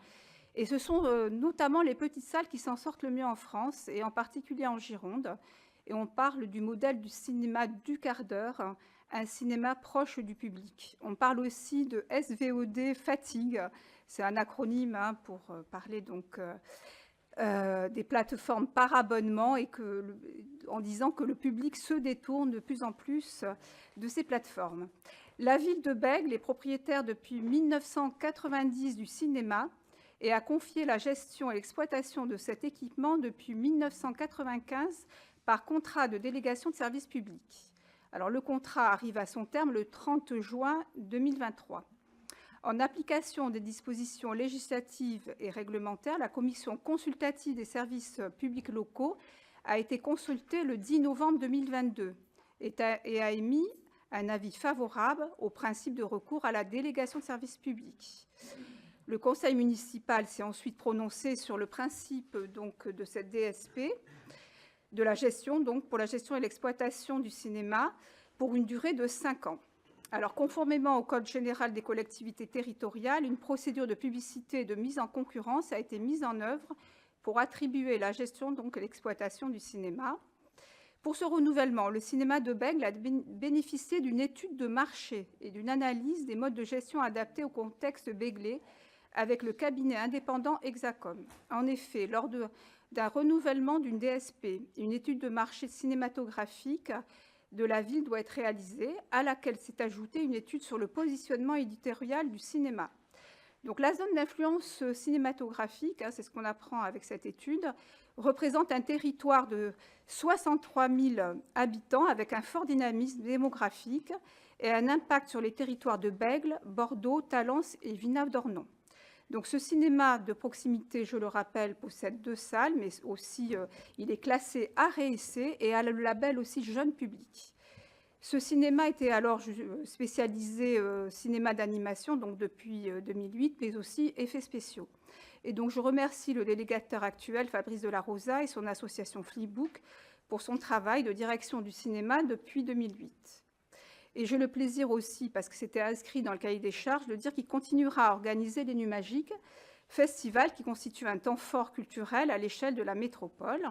Et ce sont notamment les petites salles qui s'en sortent le mieux en France, et en particulier en Gironde. Et on parle du modèle du cinéma du quart d'heure, un cinéma proche du public. On parle aussi de SVOD fatigue. C'est un acronyme pour parler donc des plateformes par abonnement, et en disant que le public se détourne de plus en plus de ces plateformes. La ville de Bègles est propriétaire depuis 1990 du cinéma et a confié la gestion et l'exploitation de cet équipement depuis 1995 par contrat de délégation de service public. Alors, le contrat arrive à son terme le 30 juin 2023. En application des dispositions législatives et réglementaires, la commission consultative des services publics locaux a été consultée le 10 novembre 2022 et a émis un avis favorable au principe de recours à la délégation de service public. Le conseil municipal s'est ensuite prononcé sur le principe de cette DSP, de la gestion, pour la gestion et l'exploitation du cinéma, pour une durée de 5 ans. Alors, conformément au Code général des collectivités territoriales, une procédure de publicité et de mise en concurrence a été mise en œuvre pour attribuer la gestion et l'exploitation du cinéma. Pour ce renouvellement, le cinéma de Bègles a bénéficié d'une étude de marché et d'une analyse des modes de gestion adaptés au contexte béglais avec le cabinet indépendant Hexacom. En effet, lors d'un renouvellement d'une DSP, une étude de marché cinématographique de la ville doit être réalisée, à laquelle s'est ajoutée une étude sur le positionnement éditorial du cinéma. Donc, la zone d'influence cinématographique, c'est ce qu'on apprend avec cette étude, représente un territoire de 63 000 habitants avec un fort dynamisme démographique et un impact sur les territoires de Bègles, Bordeaux, Talence et Villeneuve-d'Ornon. Donc, ce cinéma de proximité, je le rappelle, possède 2 salles, mais aussi il est classé art et essai et a le label aussi jeune public. Ce cinéma était alors spécialisé cinéma d'animation, donc depuis 2008, mais aussi effets spéciaux. Et donc, je remercie le délégataire actuel, Fabrice de la Rosa, et son association Flipbook pour son travail de direction du cinéma depuis 2008. Et j'ai le plaisir aussi, parce que c'était inscrit dans le cahier des charges, de dire qu'il continuera à organiser les Nuits Magiques, festival qui constitue un temps fort culturel à l'échelle de la métropole.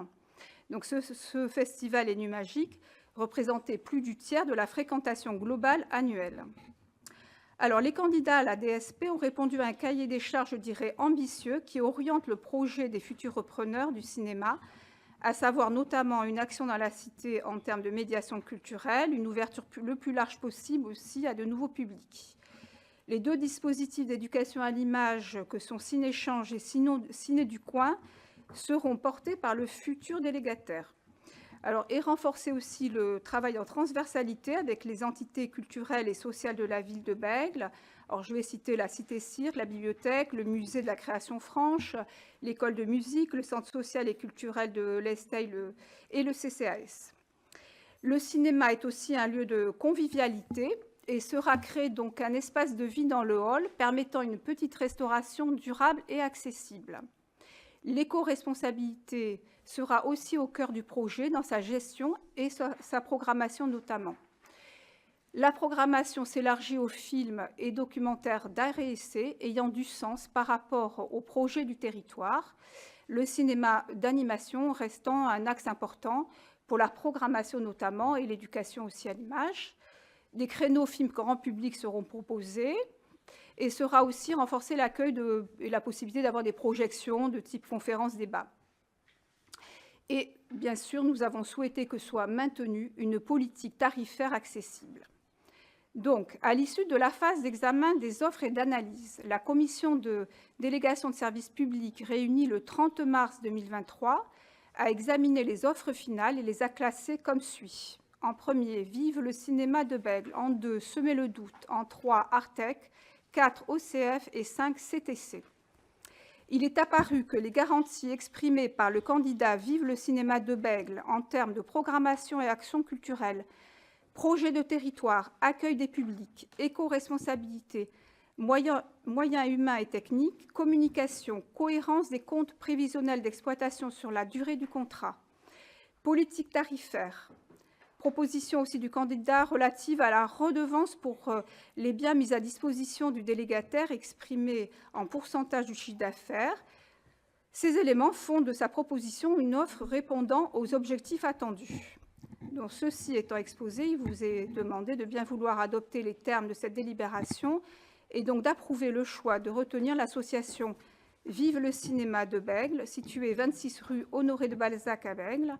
Donc ce festival Les Nuits Magiques représentait plus du tiers de la fréquentation globale annuelle. Alors, les candidats à la DSP ont répondu à un cahier des charges, je dirais, ambitieux, qui oriente le projet des futurs repreneurs du cinéma, à savoir notamment une action dans la cité en termes de médiation culturelle, une ouverture le plus large possible aussi à de nouveaux publics. Les 2 dispositifs d'éducation à l'image que sont Ciné-Change et Ciné du Coin seront portés par le futur délégataire. Alors, et renforcer aussi le travail en transversalité avec les entités culturelles et sociales de la ville de Bègles. Alors, je vais citer la Cité Cirque, la bibliothèque, le musée de la création franche, l'école de musique, le centre social et culturel de l'Estey et le CCAS. Le cinéma est aussi un lieu de convivialité et sera créé donc un espace de vie dans le hall permettant une petite restauration durable et accessible. L'éco-responsabilité sera aussi au cœur du projet dans sa gestion et sa programmation notamment. La programmation s'élargit aux films et documentaires d'art et essai ayant du sens par rapport au projet du territoire, le cinéma d'animation restant un axe important pour la programmation notamment et l'éducation aussi à l'image. Des créneaux films grand public seront proposés et sera aussi renforcé l'accueil et la possibilité d'avoir des projections de type conférence-débat. Et bien sûr, nous avons souhaité que soit maintenue une politique tarifaire accessible. Donc, à l'issue de la phase d'examen des offres et d'analyse, la commission de délégation de services publics réunie le 30 mars 2023 a examiné les offres finales et les a classées comme suit. En premier, Vive le cinéma de Bègles. En 2, Semer le doute. En 3, Artec. 4, OCF et 5, CTC. Il est apparu que les garanties exprimées par le candidat Vive le cinéma de Bègles en termes de programmation et action culturelle, projet de territoire, accueil des publics, éco-responsabilité, moyens humains et techniques, communication, cohérence des comptes prévisionnels d'exploitation sur la durée du contrat, politique tarifaire, proposition aussi du candidat relative à la redevance pour les biens mis à disposition du délégataire exprimés en pourcentage du chiffre d'affaires. Ces éléments font de sa proposition une offre répondant aux objectifs attendus. Donc, ceci étant exposé, il vous est demandé de bien vouloir adopter les termes de cette délibération et donc d'approuver le choix de retenir l'association Vive le cinéma de Bègles, située 26 rue Honoré de Balzac à Bègles,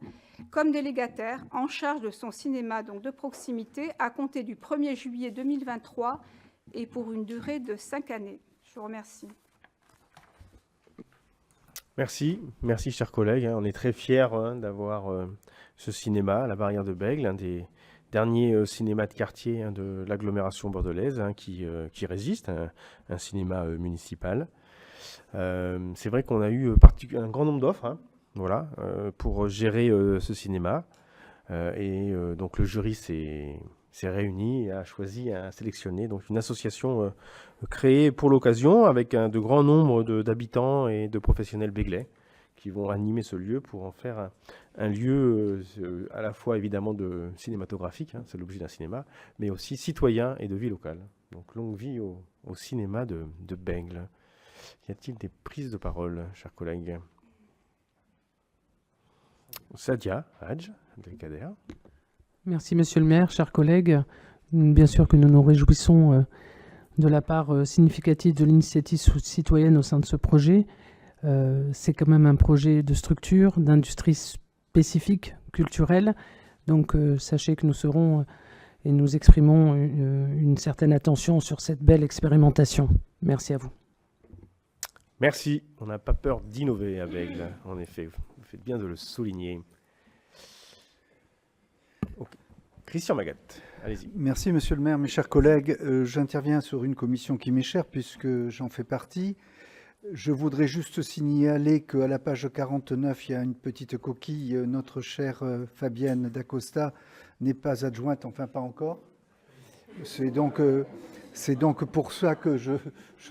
comme délégataire en charge de son cinéma donc de proximité à compter du 1er juillet 2023 et pour une durée de 5 années. Je vous remercie. Merci, merci chers collègues. On est très fiers d'avoir ce cinéma à la barrière de Bègles, un des derniers cinémas de quartier de l'agglomération bordelaise qui résiste, un cinéma municipal. C'est vrai qu'on a eu un grand nombre d'offres voilà, pour gérer ce cinéma. Donc le jury s'est réuni et a choisi, a sélectionné donc une association créée pour l'occasion avec de grands nombres d'habitants et de professionnels béglais qui vont animer ce lieu pour en faire un lieu à la fois évidemment de cinématographique, c'est l'objet d'un cinéma, mais aussi citoyen et de vie locale. Donc longue vie au cinéma de Bègles. Y a-t-il des prises de parole, chers collègues? Sadia Hadj, Abdelkader. Merci, monsieur le maire, chers collègues. Bien sûr que nous nous réjouissons de la part significative de l'initiative citoyenne au sein de ce projet. C'est quand même un projet de structure, d'industrie spécifique, culturelle. Donc, sachez que nous serons et nous exprimons une certaine attention sur cette belle expérimentation. Merci à vous. Merci. On n'a pas peur d'innover à Bègles, en effet. Vous faites bien de le souligner. Okay. Christian Magatte, allez-y. Merci, monsieur le maire. Mes chers collègues, j'interviens sur une commission qui m'est chère puisque j'en fais partie. Je voudrais juste signaler qu'à la page 49, il y a une petite coquille. Notre chère Fabienne Dacosta n'est pas adjointe, enfin pas encore. C'est donc pour ça que je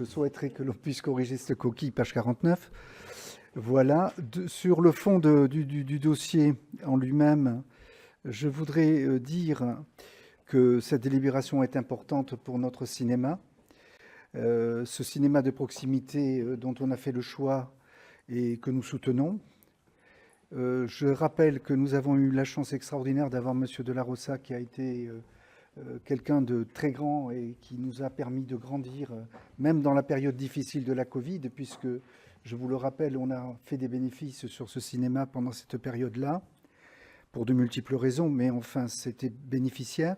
souhaiterais que l'on puisse corriger cette coquille, page 49. Voilà. Sur le fond du dossier en lui-même, je voudrais dire que cette délibération est importante pour notre cinéma. Ce cinéma de proximité dont on a fait le choix et que nous soutenons. Je rappelle que nous avons eu la chance extraordinaire d'avoir M. de la Rosa qui a été quelqu'un de très grand et qui nous a permis de grandir, même dans la période difficile de la Covid, puisque, je vous le rappelle, on a fait des bénéfices sur ce cinéma pendant cette période-là, pour de multiples raisons, mais enfin, c'était bénéficiaire.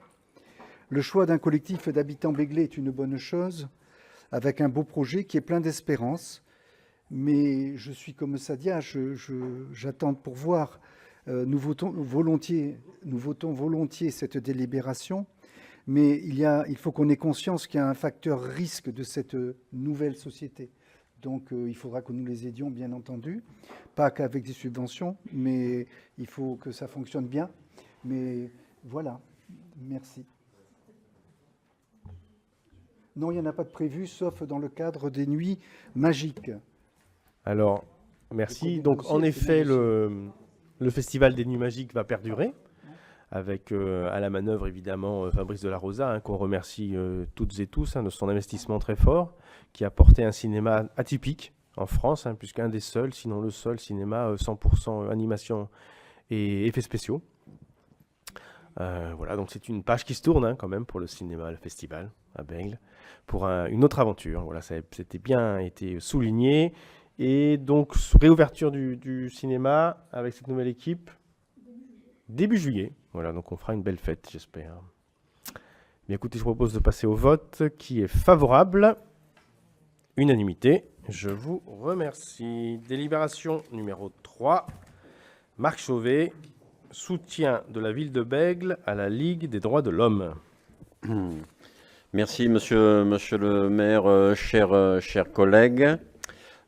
Le choix d'un collectif d'habitants béglés est une bonne chose, avec un beau projet qui est plein d'espérance. Mais je suis comme Sadia, j'attends pour voir. Nous votons volontiers cette délibération, mais il faut qu'on ait conscience qu'il y a un facteur risque de cette nouvelle société. Donc il faudra que nous les aidions, bien entendu, pas qu'avec des subventions, mais il faut que ça fonctionne bien. Mais voilà, merci. Non, il n'y en a pas de prévu, sauf dans le cadre des nuits magiques. Alors, merci. Donc, en effet, le Festival des Nuits Magiques va perdurer, avec à la manœuvre, évidemment, Fabrice de la Rosa, qu'on remercie toutes et tous de son investissement très fort, qui a porté un cinéma atypique en France, puisqu'un des seuls, sinon le seul cinéma 100% animation et effets spéciaux. Voilà, donc c'est une page qui se tourne quand même pour le cinéma, le festival à Bègles, pour une autre aventure. Voilà, c'était bien été souligné. Et donc, réouverture du cinéma avec cette nouvelle équipe début juillet. Voilà, donc on fera une belle fête, j'espère. Bien, écoutez, je vous propose de passer au vote. Qui est favorable? Unanimité. Je vous remercie. Délibération numéro 3. Marc Chauvet, soutien de la ville de Bègles à la Ligue des droits de l'homme. Merci, monsieur le maire, chers collègues.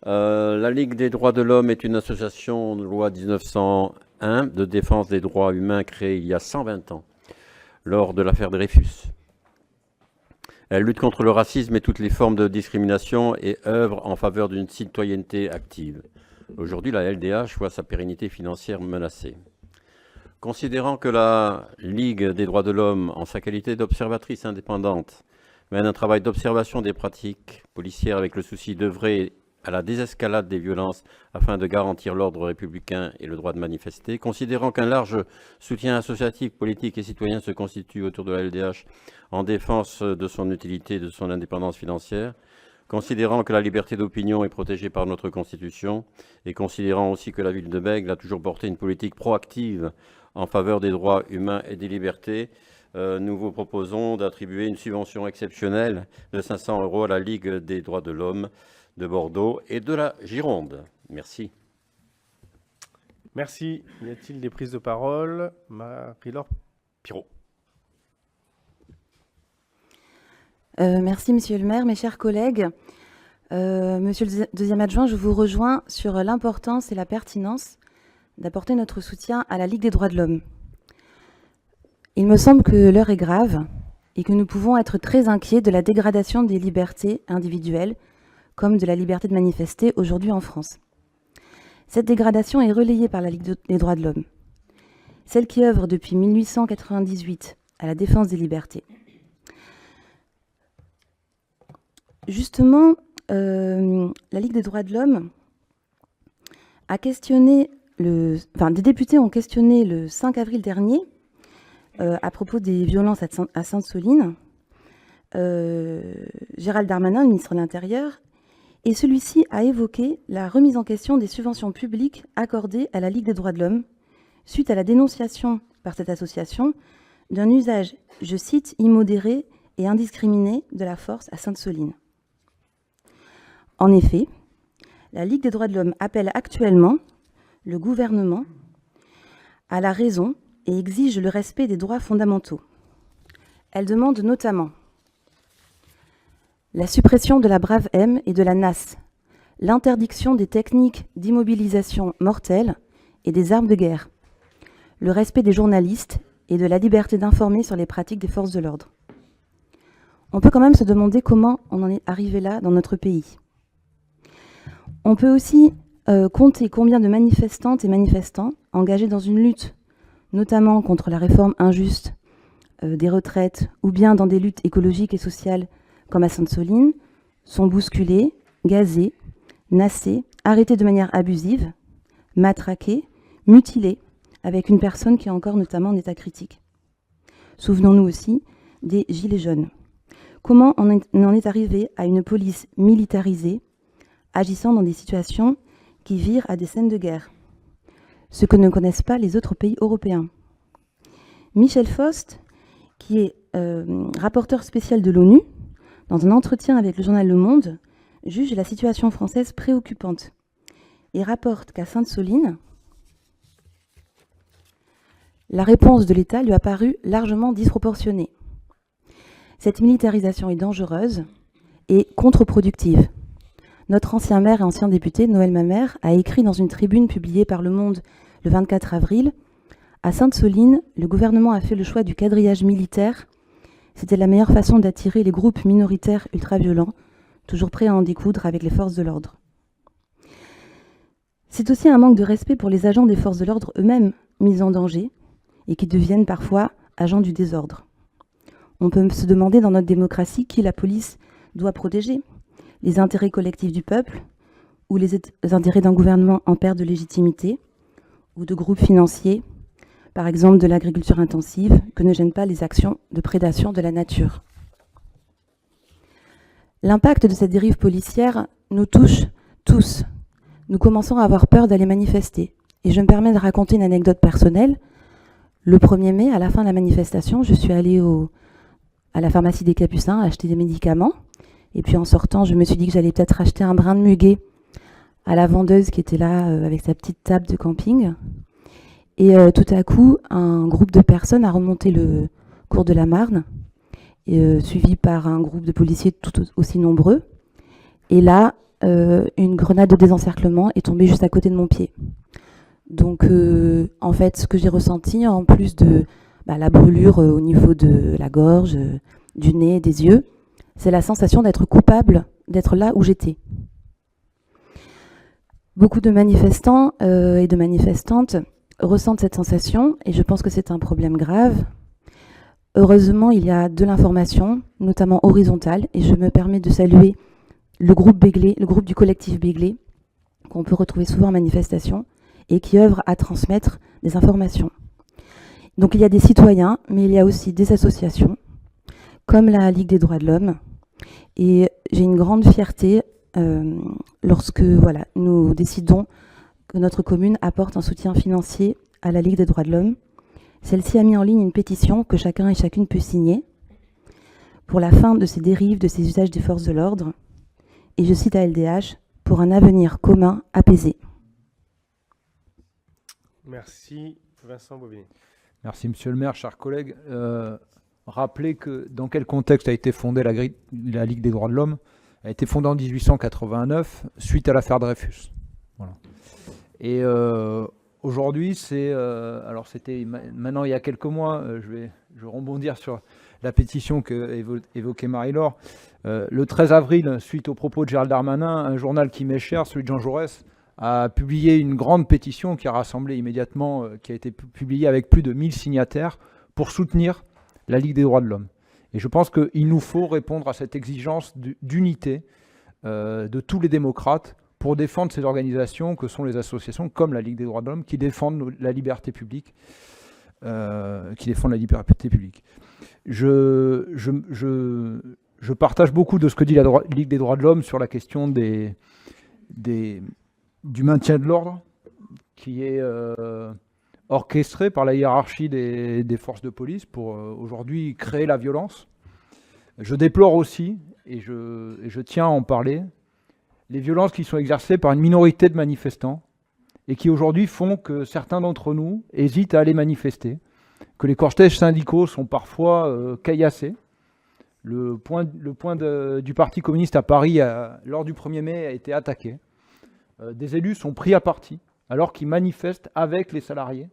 La Ligue des droits de l'homme est une association de loi 1901 de défense des droits humains créée il y a 120 ans, lors de l'affaire Dreyfus. Elle lutte contre le racisme et toutes les formes de discrimination et œuvre en faveur d'une citoyenneté active. Aujourd'hui, la LDH voit sa pérennité financière menacée. Considérant que la Ligue des droits de l'homme, en sa qualité d'observatrice indépendante, mène un travail d'observation des pratiques policières avec le souci d'œuvrer à la désescalade des violences afin de garantir l'ordre républicain et le droit de manifester, considérant qu'un large soutien associatif, politique et citoyen se constitue autour de la LDH en défense de son utilité et de son indépendance financière, considérant que la liberté d'opinion est protégée par notre Constitution et considérant aussi que la ville de Bègles a toujours porté une politique proactive en faveur des droits humains et des libertés, nous vous proposons d'attribuer une subvention exceptionnelle de 500 € à la Ligue des droits de l'homme de Bordeaux et de la Gironde. Merci. Merci. Y a-t-il des prises de parole? Marie-Laure Pirot. Merci, monsieur le maire, mes chers collègues. Monsieur le deuxième adjoint, je vous rejoins sur l'importance et la pertinence d'apporter notre soutien à la Ligue des droits de l'homme. Il me semble que l'heure est grave et que nous pouvons être très inquiets de la dégradation des libertés individuelles comme de la liberté de manifester aujourd'hui en France. Cette dégradation est relayée par la Ligue des droits de l'homme, celle qui œuvre depuis 1898 à la défense des libertés. Justement, la Ligue des droits de l'homme a questionné, des députés ont questionné le 5 avril dernier à propos des violences à Sainte-Soline, Gérald Darmanin, le ministre de l'Intérieur, et celui-ci a évoqué la remise en question des subventions publiques accordées à la Ligue des droits de l'homme suite à la dénonciation par cette association d'un usage, je cite, immodéré et indiscriminé de la force à Sainte-Soline. En effet, la Ligue des droits de l'homme appelle actuellement le gouvernement à la raison et exige le respect des droits fondamentaux. Elle demande notamment la suppression de la Brave M et de la NAS, l'interdiction des techniques d'immobilisation mortelle et des armes de guerre, le respect des journalistes et de la liberté d'informer sur les pratiques des forces de l'ordre. On peut quand même se demander comment on en est arrivé là dans notre pays. On peut aussi compter combien de manifestantes et manifestants engagés dans une lutte, notamment contre la réforme injuste des retraites ou bien dans des luttes écologiques et sociales comme à Sainte-Soline, sont bousculés, gazés, nassés, arrêtés de manière abusive, matraqués, mutilés, avec une personne qui est encore notamment en état critique. Souvenons-nous aussi des Gilets jaunes. Comment on en est arrivé à une police militarisée, agissant dans des situations qui virent à des scènes de guerre, ce que ne connaissent pas les autres pays européens. Michel Faust, qui est rapporteur spécial de l'ONU, dans un entretien avec le journal Le Monde, juge la situation française préoccupante et rapporte qu'à Sainte-Soline, la réponse de l'État lui a paru largement disproportionnée. Cette militarisation est dangereuse et contre-productive. Notre ancien maire et ancien député, Noël Mamère, a écrit dans une tribune publiée par Le Monde le 24 avril « À Sainte-Soline, le gouvernement a fait le choix du quadrillage militaire. C'était la meilleure façon d'attirer les groupes minoritaires ultra-violents, toujours prêts à en découdre avec les forces de l'ordre. » C'est aussi un manque de respect pour les agents des forces de l'ordre eux-mêmes mis en danger et qui deviennent parfois agents du désordre. On peut se demander dans notre démocratie qui la police doit protéger, les intérêts collectifs du peuple ou les intérêts d'un gouvernement en perte de légitimité ou de groupes financiers, par exemple de l'agriculture intensive, que ne gênent pas les actions de prédation de la nature. L'impact de cette dérive policière nous touche tous, nous commençons à avoir peur d'aller manifester. Et je me permets de raconter une anecdote personnelle. Le 1er mai, à la fin de la manifestation, je suis allée à la pharmacie des Capucins acheter des médicaments. Et puis en sortant, je me suis dit que j'allais peut-être acheter un brin de muguet à la vendeuse qui était là avec sa petite table de camping. Et tout à coup, un groupe de personnes a remonté le cours de la Marne, suivi par un groupe de policiers tout aussi nombreux. Et là, une grenade de désencerclement est tombée juste à côté de mon pied. Donc, en fait, ce que j'ai ressenti, en plus de la brûlure au niveau de la gorge, du nez, des yeux, c'est la sensation d'être coupable d'être là où j'étais. Beaucoup de manifestants et de manifestantes ressentent cette sensation et je pense que c'est un problème grave. Heureusement, il y a de l'information, notamment horizontale, et je me permets de saluer le groupe Begley, le groupe du collectif Begley, qu'on peut retrouver souvent en manifestation, et qui œuvre à transmettre des informations. Donc il y a des citoyens, mais il y a aussi des associations, comme la Ligue des droits de l'homme, et j'ai une grande fierté lorsque nous décidons que notre commune apporte un soutien financier à la Ligue des droits de l'homme. Celle-ci a mis en ligne une pétition que chacun et chacune peut signer pour la fin de ces dérives, de ces usages des forces de l'ordre. Et je cite à LDH, pour un avenir commun apaisé. Merci, Vincent Bobinet. Merci, monsieur le maire, chers collègues. Rappelez que dans quel contexte a été fondée la Ligue des droits de l'homme. Elle a été fondée en 1889 suite à l'affaire Dreyfus. Voilà. Et aujourd'hui, alors c'était maintenant il y a quelques mois, je vais rebondir sur la pétition que évoquait Marie-Laure. Le 13 avril, suite aux propos de Gérald Darmanin, un journal qui m'est cher, celui de Jean Jaurès, a publié une grande pétition qui a rassemblé immédiatement, qui a été publiée avec plus de 1000 signataires pour soutenir la Ligue des droits de l'homme. Et je pense qu'il nous faut répondre à cette exigence d'unité de tous les démocrates pour défendre ces organisations que sont les associations comme la Ligue des droits de l'homme qui défendent la liberté publique. Je partage beaucoup de ce que dit la Ligue des droits de l'homme sur la question du maintien de l'ordre qui est orchestré par la hiérarchie des forces de police pour aujourd'hui créer la violence. Je déplore aussi, et je tiens à en parler, les violences qui sont exercées par une minorité de manifestants et qui aujourd'hui font que certains d'entre nous hésitent à aller manifester, que les cortèges syndicaux sont parfois caillassés. Le point du Parti communiste à Paris, lors du 1er mai, a été attaqué. Des élus sont pris à partie alors qu'ils manifestent avec les salariés.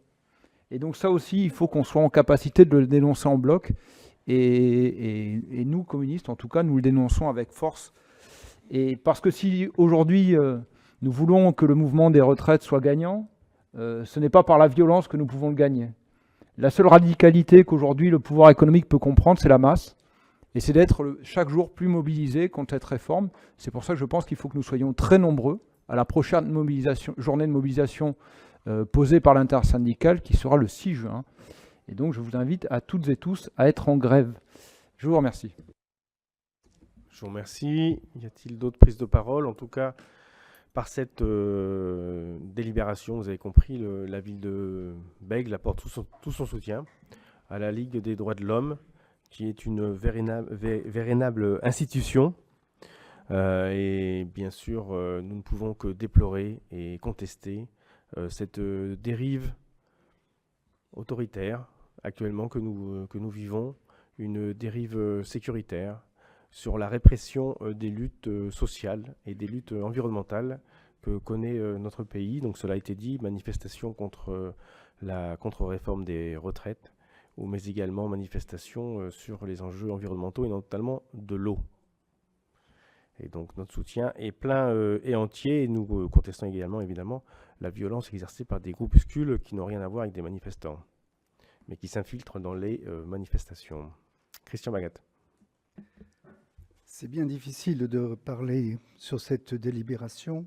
Et donc ça aussi, il faut qu'on soit en capacité de le dénoncer en bloc. Et nous, communistes, en tout cas, nous le dénonçons avec force. Et parce que si aujourd'hui, nous voulons que le mouvement des retraites soit gagnant, ce n'est pas par la violence que nous pouvons le gagner. La seule radicalité qu'aujourd'hui le pouvoir économique peut comprendre, c'est la masse. Et c'est d'être chaque jour plus mobilisé contre cette réforme. C'est pour ça que je pense qu'il faut que nous soyons très nombreux à la prochaine journée de mobilisation posée par l'intersyndicale qui sera le 6 juin. Et donc je vous invite à toutes et tous à être en grève. Je vous remercie. Je vous remercie. Y a-t-il d'autres prises de parole? En tout cas, par cette délibération, vous avez compris, la ville de Bègles apporte tout son soutien à la Ligue des droits de l'homme, qui est une véritable institution. Et bien sûr, nous ne pouvons que déplorer et contester cette dérive autoritaire actuellement que nous vivons, une dérive sécuritaire sur la répression des luttes sociales et des luttes environnementales que connaît notre pays. Donc cela a été dit, manifestation contre la contre-réforme des retraites, mais également manifestation sur les enjeux environnementaux et notamment de l'eau. Et donc notre soutien est plein et entier, et nous contestons également évidemment la violence exercée par des groupuscules qui n'ont rien à voir avec des manifestants, mais qui s'infiltrent dans les manifestations. Christian Bagat. C'est bien difficile de parler sur cette délibération,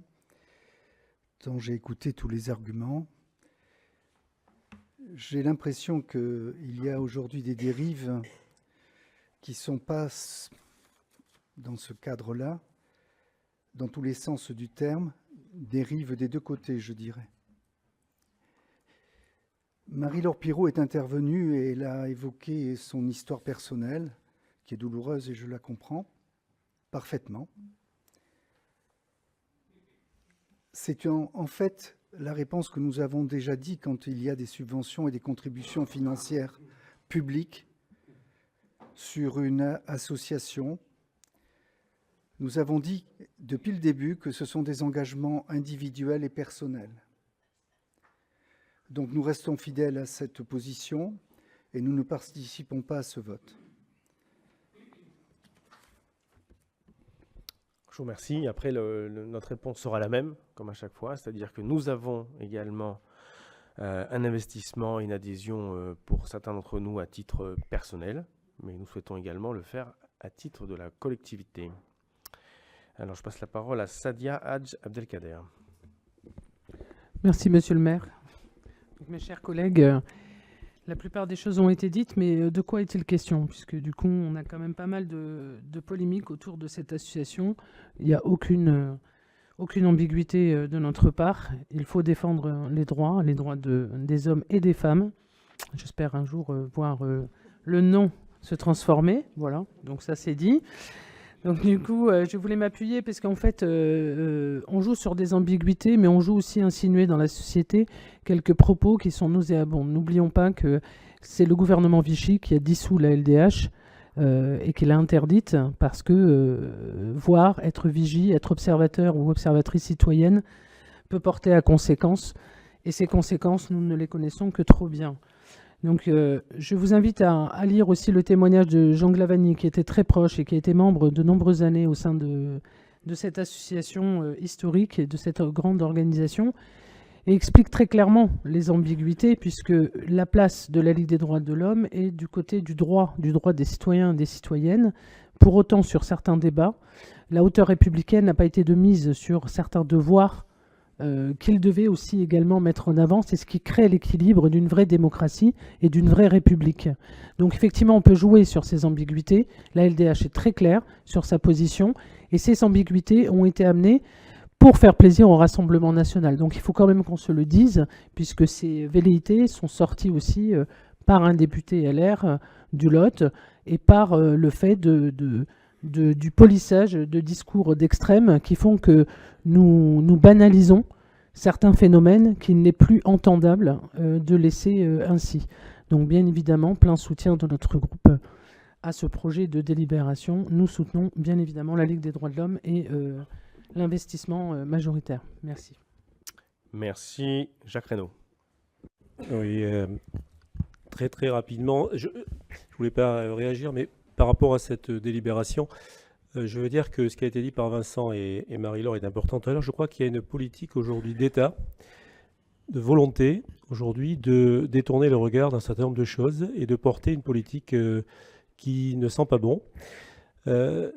tant j'ai écouté tous les arguments. J'ai l'impression qu'il y a aujourd'hui des dérives qui ne sont pas dans ce cadre-là, dans tous les sens du terme, dérive des deux côtés, je dirais. Marie-Laure Pirot est intervenue et elle a évoqué son histoire personnelle, qui est douloureuse et je la comprends parfaitement. C'est en fait la réponse que nous avons déjà dit quand il y a des subventions et des contributions financières publiques sur une association. Nous avons dit depuis le début que ce sont des engagements individuels et personnels. Donc nous restons fidèles à cette position et nous ne participons pas à ce vote. Je vous remercie. Après, notre réponse sera la même, comme à chaque fois, c'est-à-dire que nous avons également un investissement, une adhésion pour certains d'entre nous à titre personnel, mais nous souhaitons également le faire à titre de la collectivité. Alors, je passe la parole à Sadia Hadj Abdelkader. Merci, monsieur le maire. Donc, mes chers collègues, la plupart des choses ont été dites, mais de quoi est-il question? Puisque du coup, on a quand même pas mal de polémiques autour de cette association. Il n'y a aucune ambiguïté de notre part. Il faut défendre les droits des hommes et des femmes. J'espère un jour voir le nom se transformer. Voilà, donc ça c'est dit. Donc du coup, je voulais m'appuyer parce qu'en fait, on joue sur des ambiguïtés, mais on joue aussi à insinuer dans la société quelques propos qui sont nauséabonds. N'oublions pas que c'est le gouvernement Vichy qui a dissous la LDH et qui l'a interdite parce que voir, être vigie, être observateur ou observatrice citoyenne peut porter à conséquences. Et ces conséquences, nous ne les connaissons que trop bien. Donc, je vous invite à lire aussi le témoignage de Jean Glavany, qui était très proche et qui a été membre de nombreuses années au sein de cette association historique et de cette grande organisation, et explique très clairement les ambiguïtés, puisque la place de la Ligue des droits de l'homme est du côté du droit des citoyens et des citoyennes. Pour autant, sur certains débats, la hauteur républicaine n'a pas été de mise sur certains devoirs qu'il devait aussi également mettre en avant. C'est ce qui crée l'équilibre d'une vraie démocratie et d'une vraie république. Donc effectivement, on peut jouer sur ces ambiguïtés. La LDH est très claire sur sa position et ces ambiguïtés ont été amenées pour faire plaisir au Rassemblement national. Donc il faut quand même qu'on se le dise, puisque ces velléités sont sorties aussi par un député LR du Lot et par le fait du polissage de discours d'extrême qui font que nous banalisons certains phénomènes qu'il n'est plus entendable de laisser ainsi. Donc bien évidemment, plein soutien de notre groupe à ce projet de délibération. Nous soutenons bien évidemment la Ligue des droits de l'homme et l'investissement majoritaire. Merci. Merci. Jacques Reynaud. Oui, très très rapidement. Je ne voulais pas réagir, mais par rapport à cette délibération, je veux dire que ce qui a été dit par Vincent et Marie-Laure est important tout à l'heure. Je crois qu'il y a une politique aujourd'hui d'État, de volonté aujourd'hui de détourner le regard d'un certain nombre de choses et de porter une politique qui ne sent pas bon.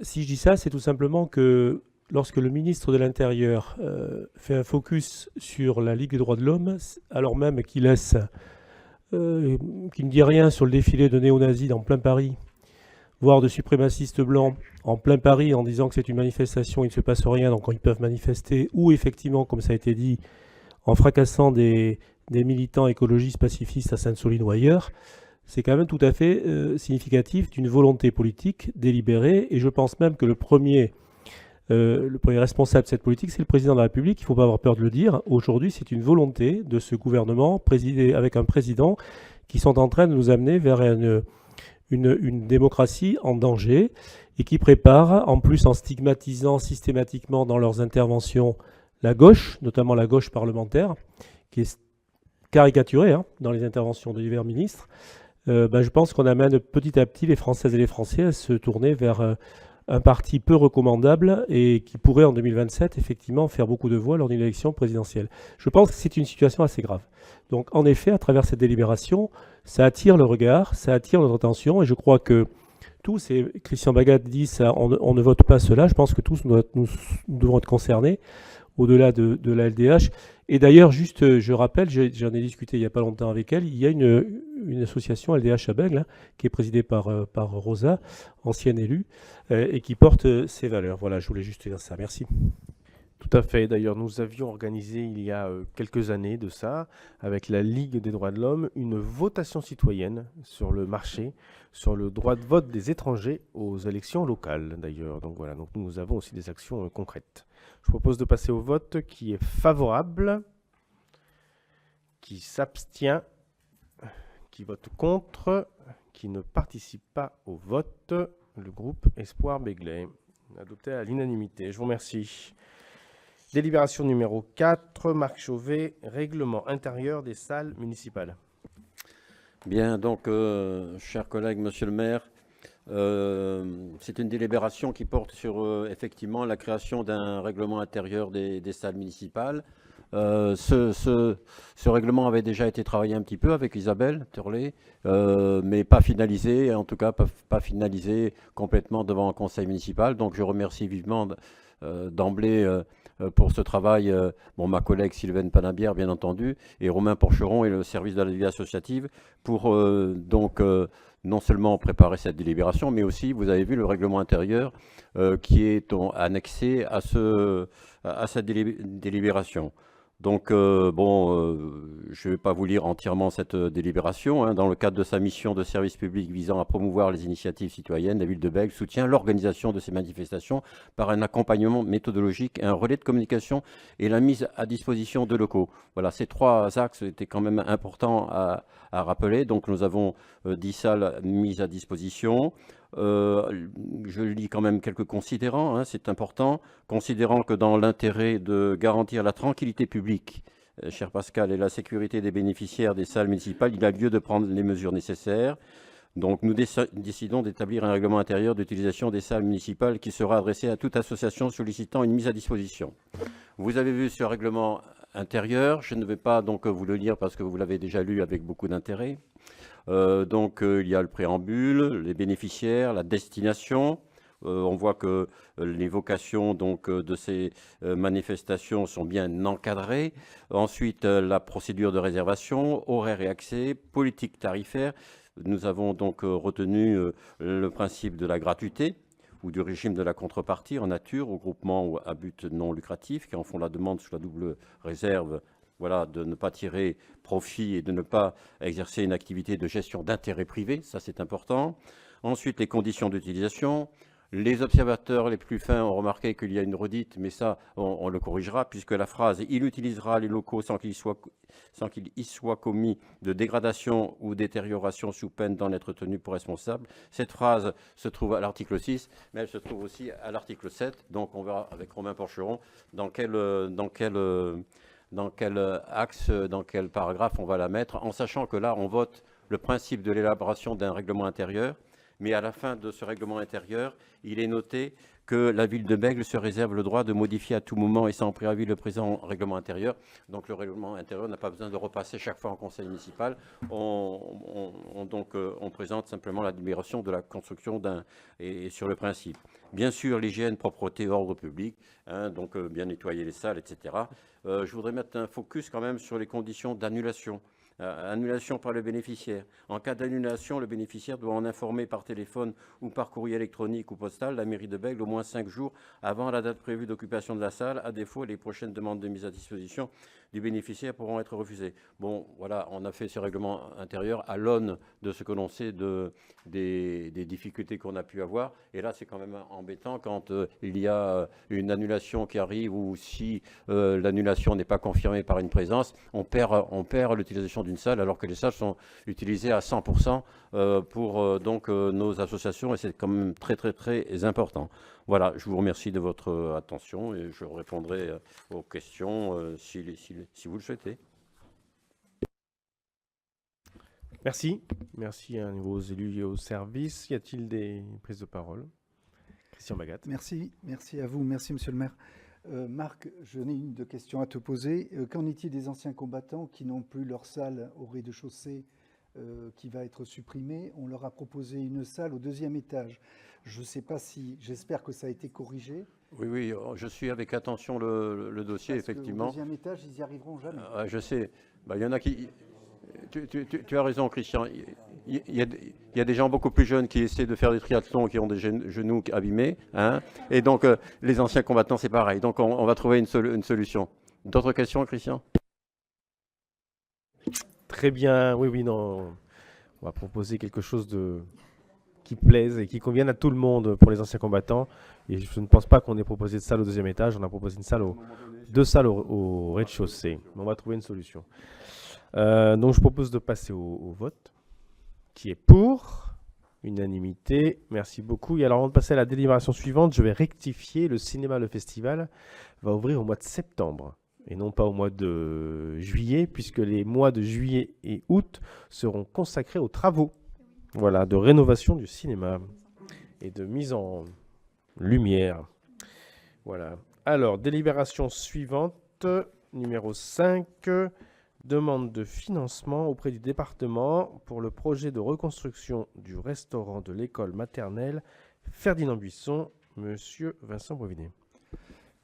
Si je dis ça, c'est tout simplement que lorsque le ministre de l'Intérieur fait un focus sur la Ligue des droits de l'homme, alors même qu'il laisse, qu'il ne dit rien sur le défilé de néo-nazis dans plein Paris, voire de suprémacistes blancs en plein Paris en disant que c'est une manifestation, il ne se passe rien, donc ils peuvent manifester, ou effectivement, comme ça a été dit, en fracassant des militants écologistes pacifistes à Sainte-Soline ou ailleurs, c'est quand même tout à fait significatif d'une volonté politique délibérée, et je pense même que le premier responsable de cette politique, c'est le président de la République, il ne faut pas avoir peur de le dire. Aujourd'hui, c'est une volonté de ce gouvernement, présidé avec un président, qui sont en train de nous amener vers une démocratie en danger et qui prépare, en plus en stigmatisant systématiquement dans leurs interventions la gauche, notamment la gauche parlementaire, qui est caricaturée dans les interventions de divers ministres. Je pense qu'on amène petit à petit les Françaises et les Français à se tourner vers un parti peu recommandable et qui pourrait en 2027 effectivement faire beaucoup de voix lors d'une élection présidentielle. Je pense que c'est une situation assez grave. Donc en effet, à travers cette délibération, ça attire le regard, ça attire notre attention, et je crois que tous, et Christian Bagat dit ça, on ne vote pas cela, je pense que tous nous devons être concernés au-delà de la LDH. Et d'ailleurs, juste, je rappelle, j'en ai discuté il n'y a pas longtemps avec elle, il y a une association LDH à Bègle, qui est présidée par Rosa, ancienne élue, et qui porte ces valeurs. Voilà, je voulais juste dire ça. Merci. Tout à fait. D'ailleurs, nous avions organisé il y a quelques années de ça, avec la Ligue des droits de l'homme, une votation citoyenne sur le marché, sur le droit de vote des étrangers aux élections locales, d'ailleurs. Donc voilà, donc nous avons aussi des actions concrètes. Je propose de passer au vote. Qui est favorable, qui s'abstient, qui vote contre, qui ne participe pas au vote. Le groupe Espoir Begley, adopté à l'unanimité. Je vous remercie. Délibération numéro 4, Marc Chauvet, règlement intérieur des salles municipales. Bien, donc, chers collègues, monsieur le maire, c'est une délibération qui porte sur effectivement la création d'un règlement intérieur des salles municipales. Ce règlement avait déjà été travaillé un petit peu avec Isabelle Turlet, mais pas finalisé, en tout cas pas finalisé complètement devant un conseil municipal. Donc je remercie vivement d'emblée pour ce travail ma collègue Sylvaine Panabière, bien entendu, et Romain Porcheron et le service de la vie associative pour non seulement préparer cette délibération, mais aussi, vous avez vu, le règlement intérieur qui est annexé à cette délibération. Donc, je ne vais pas vous lire entièrement cette délibération. Dans le cadre de sa mission de service public visant à promouvoir les initiatives citoyennes, la ville de Bègles soutient l'organisation de ces manifestations par un accompagnement méthodologique, un relais de communication et la mise à disposition de locaux. Voilà, ces trois axes étaient quand même importants à rappeler. Donc, nous avons 10 salles mises à disposition. Je lis quand même quelques considérants, c'est important, considérant que dans l'intérêt de garantir la tranquillité publique, cher Pascal, et la sécurité des bénéficiaires des salles municipales, il a lieu de prendre les mesures nécessaires. Donc nous décidons d'établir un règlement intérieur d'utilisation des salles municipales qui sera adressé à toute association sollicitant une mise à disposition. Vous avez vu ce règlement intérieur, je ne vais pas donc vous le lire parce que vous l'avez déjà lu avec beaucoup d'intérêt. Il y a le préambule, les bénéficiaires, la destination. On voit que les vocations de ces manifestations sont bien encadrées. Ensuite, la procédure de réservation, horaires et accès, politique tarifaire. Nous avons donc retenu le principe de la gratuité ou du régime de la contrepartie en nature aux groupements ou à but non lucratif qui en font la demande sous la double réserve. Voilà, de ne pas tirer profit et de ne pas exercer une activité de gestion d'intérêt privé, ça c'est important. Ensuite, les conditions d'utilisation. Les observateurs les plus fins ont remarqué qu'il y a une redite, mais ça, on le corrigera, puisque la phrase « il utilisera les locaux sans qu'il y soit commis de dégradation ou détérioration sous peine d'en être tenu pour responsable ». Cette phrase se trouve à l'article 6, mais elle se trouve aussi à l'article 7. Donc on verra avec Romain Porcheron dans quel axe, dans quel paragraphe on va la mettre, en sachant que là, on vote le principe de l'élaboration d'un règlement intérieur, mais à la fin de ce règlement intérieur, il est noté que la ville de Bègles se réserve le droit de modifier à tout moment et sans préavis le présent règlement intérieur. Donc le règlement intérieur n'a pas besoin de repasser chaque fois en conseil municipal. On présente simplement la délibération de la construction et sur le principe. Bien sûr, l'hygiène, propreté, ordre public, bien nettoyer les salles, etc. Je voudrais mettre un focus quand même sur les conditions d'annulation. Annulation par le bénéficiaire. En cas d'annulation, le bénéficiaire doit en informer par téléphone ou par courrier électronique ou postal la mairie de Bègles au moins 5 jours avant la date prévue d'occupation de la salle. À défaut, les prochaines demandes de mise à disposition du bénéficiaire pourront être refusées. Bon, voilà, on a fait ce règlement intérieur à l'aune de ce que l'on sait des difficultés qu'on a pu avoir. Et là, c'est quand même embêtant quand il y a une annulation qui arrive ou si l'annulation n'est pas confirmée par une présence, on perd l'utilisation d'une salle alors que les salles sont utilisées à 100% pour nos associations et c'est quand même très très très important. Voilà, je vous remercie de votre attention et je répondrai aux questions si vous le souhaitez. Merci. Merci à vos élus et aux services. Y a-t-il des prises de parole? Christian Bagat. Merci à vous, merci monsieur le maire. Marc, je n'ai une de questions à te poser. Qu'en est-il des anciens combattants qui n'ont plus leur salle au rez-de-chaussée qui va être supprimée? On leur a proposé une salle au 2e étage. Je ne sais pas si, j'espère que ça a été corrigé. Oui, je suis avec attention le dossier, parce effectivement. Au 2e étage, ils n'y arriveront jamais. Je sais. Il y en a qui... Tu as raison, Christian. y a des gens beaucoup plus jeunes qui essaient de faire des triathlons, qui ont des genoux abîmés. Hein, et donc, les anciens combattants, c'est pareil. Donc, on va trouver une solution. D'autres questions, Christian? Très bien. Oui, non. On va proposer quelque chose qui plaise et qui convienne à tout le monde pour les anciens combattants. Et je ne pense pas qu'on ait proposé de salle au deuxième étage. On a proposé deux salles au rez-de-chaussée. On va trouver une solution. Donc, je propose de passer au vote. Qui est pour? Unanimité. Merci beaucoup. Et alors, avant de passer à la délibération suivante, je vais rectifier. Le cinéma, le festival va ouvrir au mois de septembre et non pas au mois de juillet, puisque les mois de juillet et août seront consacrés aux travaux, voilà, de rénovation du cinéma et de mise en lumière. Voilà. Alors, délibération suivante, numéro 5, demande de financement auprès du département pour le projet de reconstruction du restaurant de l'école maternelle Ferdinand Buisson. Monsieur Vincent Boivinet.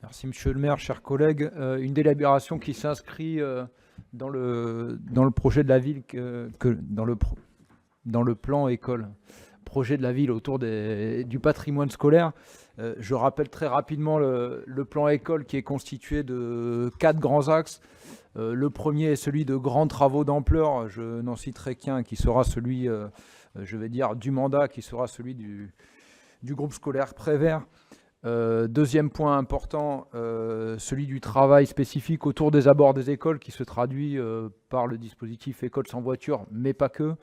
Merci Monsieur le maire, chers collègues. Une délibération qui s'inscrit dans le projet de la ville, dans le plan école, projet de la ville autour du patrimoine scolaire. Je rappelle très rapidement le plan école qui est constitué de 4 grands axes. Le premier est celui de grands travaux d'ampleur. Je n'en citerai qu'un qui sera celui, je vais dire, du mandat, qui sera celui du groupe scolaire Prévert. Deuxième point important, celui du travail spécifique autour des abords des écoles qui se traduit par le dispositif école sans voiture, mais pas que.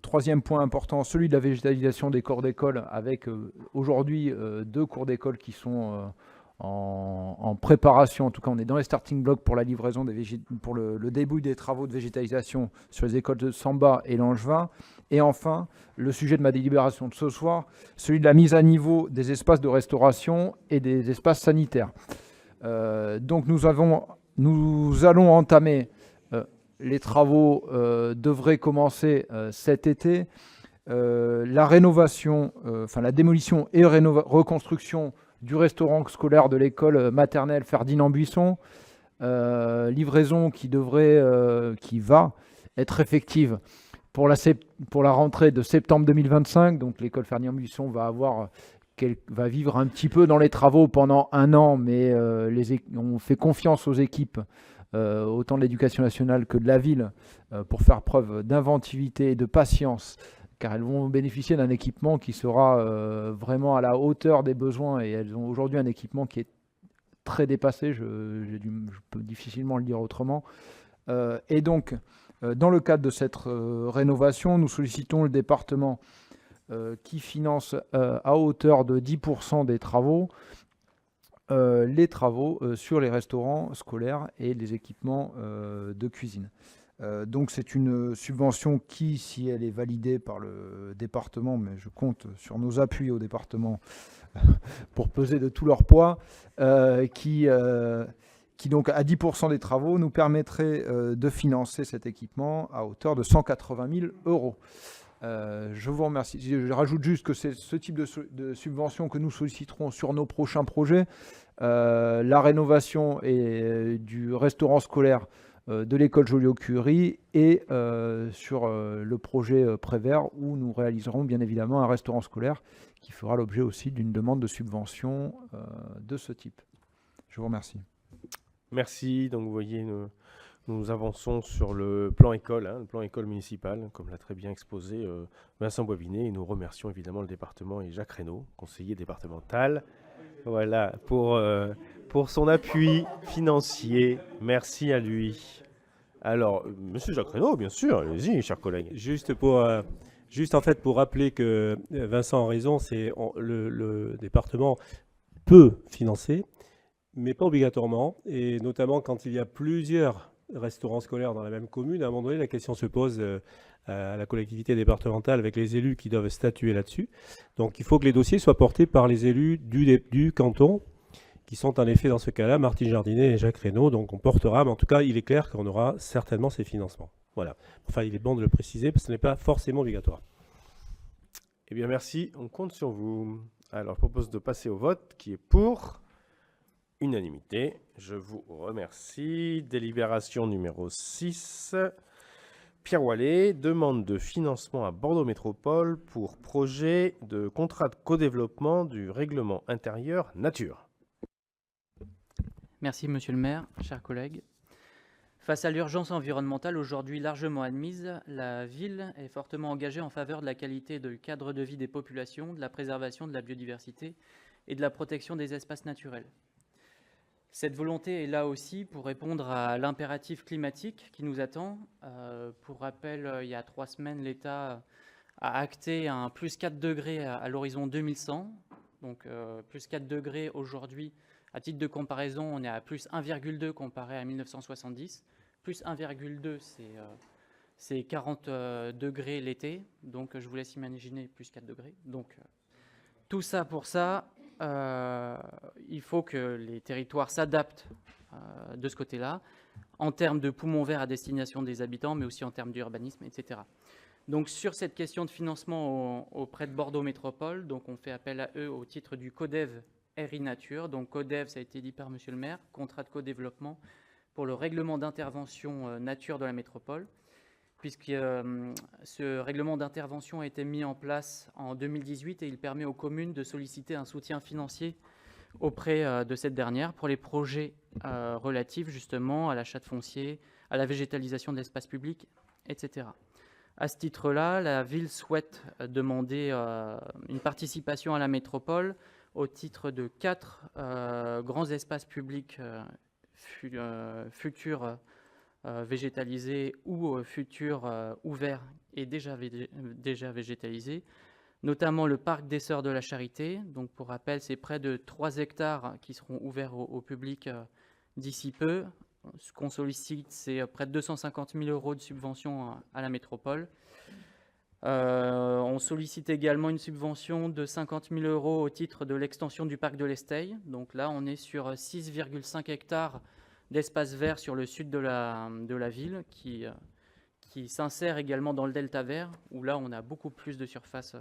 Troisième point important, celui de la végétalisation des cours d'école avec aujourd'hui 2 cours d'école qui sont en préparation. En tout cas, on est dans les starting blocks pour la livraison pour le début des travaux de végétalisation sur les écoles de Samba et Langevin. Et enfin, le sujet de ma délibération de ce soir, celui de la mise à niveau des espaces de restauration et des espaces sanitaires. Donc nous allons entamer, les travaux devraient commencer cet été. La rénovation, la démolition et reconstruction du restaurant scolaire de l'école maternelle Ferdinand Buisson, livraison qui va être effective pour la rentrée de septembre 2025. Donc l'école Ferdinand Buisson va vivre un petit peu dans les travaux pendant 1 an, mais on fait confiance aux équipes, autant de l'éducation nationale que de la ville, pour faire preuve d'inventivité et de patience, car elles vont bénéficier d'un équipement qui sera vraiment à la hauteur des besoins, et elles ont aujourd'hui un équipement qui est très dépassé, je peux difficilement le dire autrement. Et donc, dans le cadre de cette rénovation, nous sollicitons le département qui finance à hauteur de 10% des travaux, les travaux sur les restaurants scolaires et les équipements de cuisine. Donc c'est une subvention qui, si elle est validée par le département, mais je compte sur nos appuis au département pour peser de tout leur poids, qui donc à 10% des travaux nous permettrait de financer cet équipement à hauteur de 180 000 €. Je vous remercie. Je rajoute juste que c'est ce type de subvention que nous solliciterons sur nos prochains projets. La rénovation du restaurant scolaire de l'école Joliot-Curie et sur le projet Prévert, où nous réaliserons bien évidemment un restaurant scolaire qui fera l'objet aussi d'une demande de subvention de ce type. Je vous remercie. Merci. Donc vous voyez, nous avançons sur le plan école, le plan école municipal, comme l'a très bien exposé Vincent Boivinet. Et nous remercions évidemment le département et Jacques Reynaud, conseiller départemental, voilà, pour son appui financier. Merci à lui. Alors, monsieur Jacques Reynaud, bien sûr, allez-y, chers collègues. Juste en fait pour rappeler que Vincent a raison, le département peut financer, mais pas obligatoirement, et notamment quand il y a plusieurs restaurants scolaires dans la même commune. À un moment donné, la question se pose à la collectivité départementale avec les élus qui doivent statuer là-dessus. Donc il faut que les dossiers soient portés par les élus du canton, qui sont en effet dans ce cas-là Martine Jardinet et Jacques Reynaud. Donc on portera, mais en tout cas il est clair qu'on aura certainement ces financements. Voilà. Enfin, il est bon de le préciser parce que ce n'est pas forcément obligatoire. Eh bien merci, on compte sur vous. Alors je propose de passer au vote qui est pour. Unanimité, je vous remercie. Délibération numéro 6. Pierre Wallet, demande de financement à Bordeaux Métropole pour projet de contrat de co-développement du règlement intérieur nature. Merci Monsieur le maire, chers collègues. Face à l'urgence environnementale aujourd'hui largement admise, la ville est fortement engagée en faveur de la qualité et du cadre de vie des populations, de la préservation de la biodiversité et de la protection des espaces naturels. Cette volonté est là aussi pour répondre à l'impératif climatique qui nous attend. Pour rappel, il y a 3 semaines, l'État a acté un plus 4 degrés à l'horizon 2100. Donc plus 4 degrés aujourd'hui, à titre de comparaison, on est à plus 1,2 comparé à 1970. Plus 1,2, c'est 40 degrés l'été. Donc je vous laisse imaginer plus 4 degrés. Donc tout ça pour ça. Il faut que les territoires s'adaptent de ce côté-là, en termes de poumons verts à destination des habitants, mais aussi en termes d'urbanisme, etc. Donc sur cette question de financement auprès de Bordeaux Métropole, donc on fait appel à eux au titre du CODEV RI Nature. Donc CODEV, ça a été dit par Monsieur le maire, contrat de co-développement pour le règlement d'intervention nature de la métropole, puisque ce règlement d'intervention a été mis en place en 2018 et il permet aux communes de solliciter un soutien financier auprès de cette dernière pour les projets relatifs justement à l'achat de foncier, à la végétalisation de l'espace public, etc. À ce titre-là, la ville souhaite demander une participation à la métropole au titre de 4 grands espaces publics futurs végétalisés ou futurs ouverts et déjà végétalisés, notamment le parc des Sœurs de la Charité. Donc pour rappel, c'est près de 3 hectares qui seront ouverts au public d'ici peu. Ce qu'on sollicite, c'est près de 250 000 € de subvention à la métropole. On sollicite également une subvention de 50 000 € au titre de l'extension du parc de l'Esteille. Donc là, on est sur 6,5 hectares d'espace vert sur le sud de la ville qui s'insère également dans le delta vert, où là, on a beaucoup plus de surface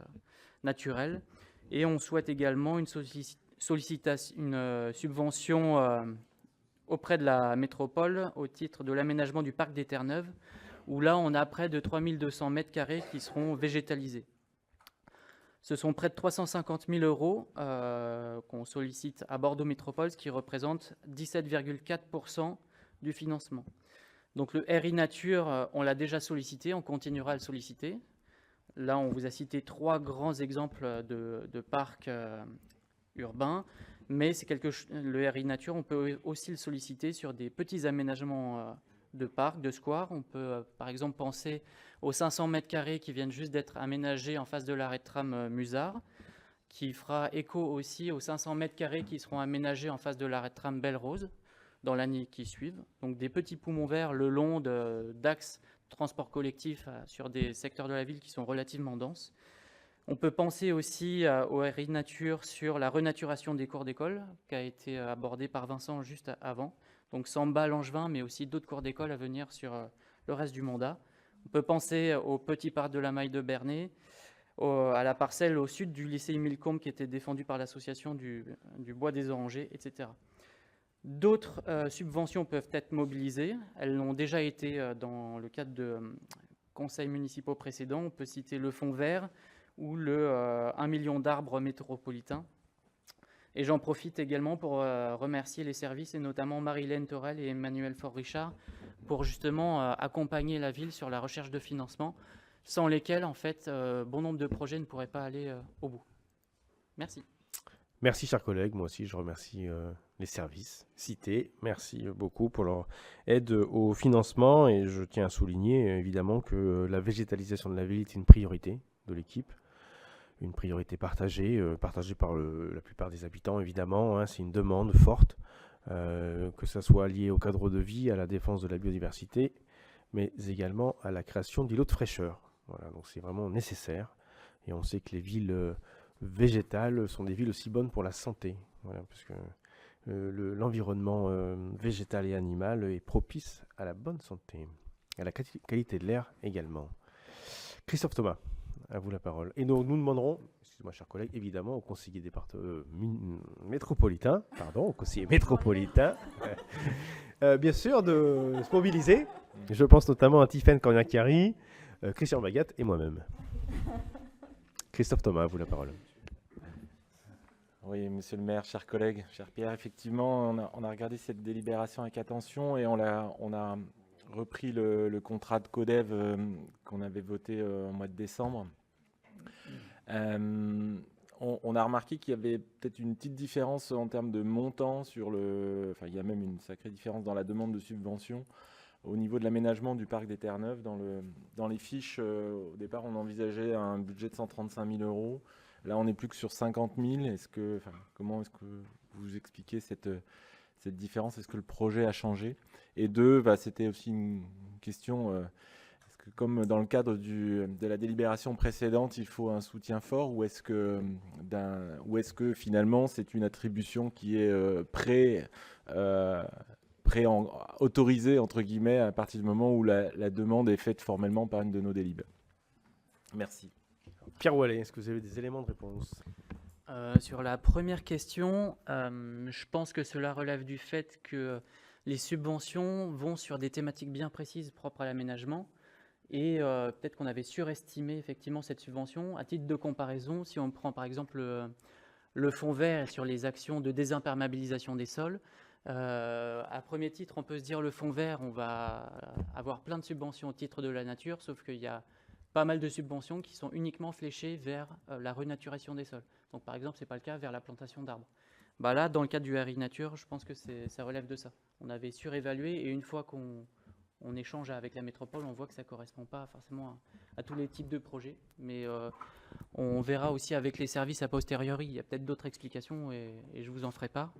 naturelle. Et on souhaite également une subvention auprès de la métropole au titre de l'aménagement du parc des Terre-Neuves, où là, on a près de 3200 mètres carrés qui seront végétalisés. Ce sont près de 350 000 € qu'on sollicite à Bordeaux Métropole, ce qui représente 17,4% du financement. Donc le RI Nature, on l'a déjà sollicité, on continuera à le solliciter. Là, on vous a cité 3 grands exemples de parcs urbains, mais le RI Nature, on peut aussi le solliciter sur des petits aménagements de parcs, de squares. On peut par exemple penser aux 500 mètres carrés qui viennent juste d'être aménagés en face de l'arrêt de tram Musard, qui fera écho aussi aux 500 mètres carrés qui seront aménagés en face de l'arrêt de tram Belle-Rose dans l'année qui suivent. Donc des petits poumons verts le long d'axes de transport collectif sur des secteurs de la ville qui sont relativement denses. On peut penser aussi au RI Nature sur la renaturation des cours d'école, qui a été abordé par Vincent juste avant. Donc Samba, Langevin, mais aussi d'autres cours d'école à venir sur le reste du mandat. On peut penser au petit parc de la Maille de Bernay, à la parcelle au sud du lycée Émile Combes qui était défendue par l'association du Bois des Orangers, etc. D'autres subventions peuvent être mobilisées. Elles l'ont déjà été dans le cadre de conseils municipaux précédents. On peut citer le Fonds vert ou le 1 million d'arbres métropolitains. Et j'en profite également pour remercier les services, et notamment Marie-Hélène Torel et Emmanuel Faure-Richard, pour justement accompagner la ville sur la recherche de financement, sans lesquels, en fait, bon nombre de projets ne pourraient pas aller au bout. Merci. Merci, chers collègues. Moi aussi, je remercie les services cités. Merci beaucoup pour leur aide au financement. Et je tiens à souligner, évidemment, que la végétalisation de la ville est une priorité de l'équipe. Une priorité partagée par la plupart des habitants, évidemment. C'est une demande forte, que ça soit lié au cadre de vie, à la défense de la biodiversité, mais également à la création d'îlots de fraîcheur. Voilà, donc c'est vraiment nécessaire. Et on sait que les villes végétales sont des villes aussi bonnes pour la santé. Voilà, parce que l'environnement végétal et animal est propice à la bonne santé, à la qualité de l'air également. Christophe Thomas. À vous la parole. Et donc nous demanderons, excusez-moi chers collègues, évidemment au conseiller métropolitain, bien sûr de se mobiliser Je pense notamment à Tiffaine Corniacari, Christian Bagat et moi-même. Christophe Thomas, à vous la parole. Oui, monsieur le maire, chers collègues, cher Pierre, effectivement, on a regardé cette délibération avec attention et on a repris le contrat de Codev qu'on avait voté au mois de décembre. On a remarqué qu'il y avait peut-être une petite différence en termes de montant il y a même une sacrée différence dans la demande de subvention au niveau de l'aménagement du parc des Terres-Neuves. Dans les fiches, au départ, on envisageait un budget de 135 000 €. Là, on n'est plus que sur 50 000. Comment est-ce que vous expliquez cette différence? Est-ce que le projet a changé? Et deux, c'était aussi une question, est-ce que comme dans le cadre de la délibération précédente, il faut un soutien fort, ou est-ce que finalement c'est une attribution qui est autorisée, entre guillemets, à partir du moment où la demande est faite formellement par une de nos délibes? Merci. Pierre Wallet, est-ce que vous avez des éléments de réponse? Sur la première question, je pense que cela relève du fait que les subventions vont sur des thématiques bien précises propres à l'aménagement, et peut-être qu'on avait surestimé effectivement cette subvention. À titre de comparaison, si on prend par exemple le fonds vert sur les actions de désimperméabilisation des sols, à premier titre, on peut se dire le fonds vert, on va avoir plein de subventions au titre de la nature, sauf qu'il y a pas mal de subventions qui sont uniquement fléchées vers la renaturation des sols. Donc par exemple, ce n'est pas le cas vers la plantation d'arbres. Là, dans le cadre du RI Nature, je pense que ça relève de ça. On avait surévalué, et une fois qu'on échange avec la métropole, on voit que ça ne correspond pas forcément à tous les types de projets. Mais on verra aussi avec les services a posteriori. Il y a peut-être d'autres explications, et je vous en ferai part.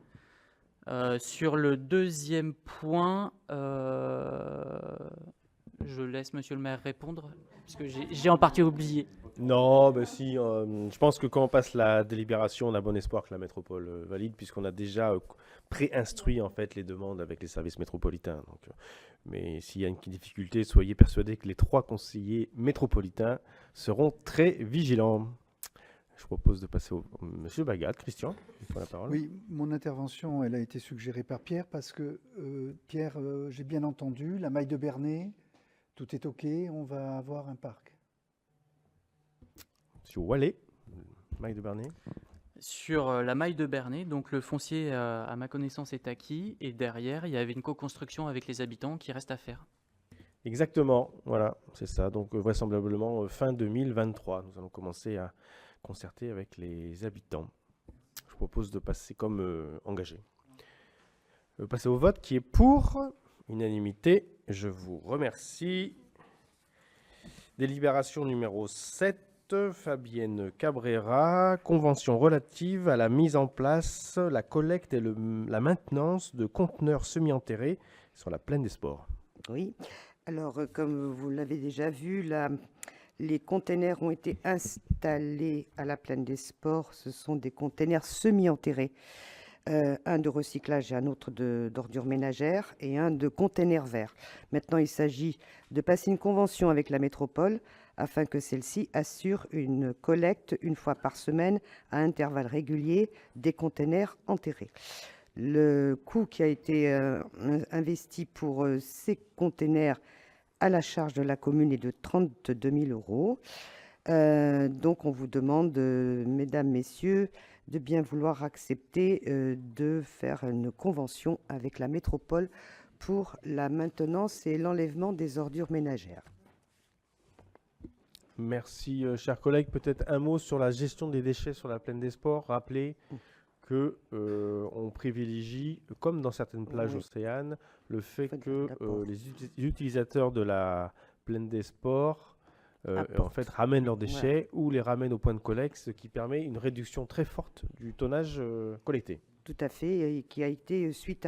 Sur le deuxième point, je laisse monsieur le maire répondre, parce que j'ai en partie oublié. Non, si, je pense que quand on passe la délibération, on a bon espoir que la métropole valide, puisqu'on a déjà pré-instruit en fait les demandes avec les services métropolitains. Mais s'il y a une difficulté, soyez persuadés que les 3 conseillers métropolitains seront très vigilants. Je propose de passer au monsieur Bagat. Christian, il faut la parole. Oui, mon intervention, elle a été suggérée par Pierre, parce que Pierre, j'ai bien entendu, la maille de Bernay, tout est OK, on va avoir un parc. Monsieur Wallet, maille de Bernay. Sur la maille de Bernay, donc le foncier, à ma connaissance, est acquis, et derrière, il y avait une co-construction avec les habitants qui reste à faire. Exactement, voilà, c'est ça. Donc vraisemblablement fin 2023, nous allons commencer à concerter avec les habitants. Je propose de passer comme engagé. Passer au vote qui est pour unanimité. Je vous remercie. Délibération numéro 7. Fabienne Cabrera, convention relative à la mise en place, la collecte et la maintenance de conteneurs semi-enterrés sur la plaine des sports. Oui, alors comme vous l'avez déjà vu, les containers ont été installés à la plaine des sports. Ce sont des containers semi-enterrés, un de recyclage et un autre d'ordures ménagères, et un de containers verts. Maintenant, il s'agit de passer une convention avec la métropole afin que celle-ci assure une collecte une fois par semaine à intervalles réguliers des containers enterrés. Le coût qui a été investi pour ces containers à la charge de la commune est de 32 000 €. Donc on vous demande, mesdames, messieurs, de bien vouloir accepter de faire une convention avec la métropole pour la maintenance et l'enlèvement des ordures ménagères. Merci, chers collègues. Peut-être un mot sur la gestion des déchets sur la plaine des sports. Rappelez que on privilégie, comme dans certaines plages océanes, le fait que les utilisateurs de la plaine des sports en fait ramènent leurs déchets ou les ramènent au point de collecte, ce qui permet une réduction très forte du tonnage collecté. Tout à fait, et qui a été suite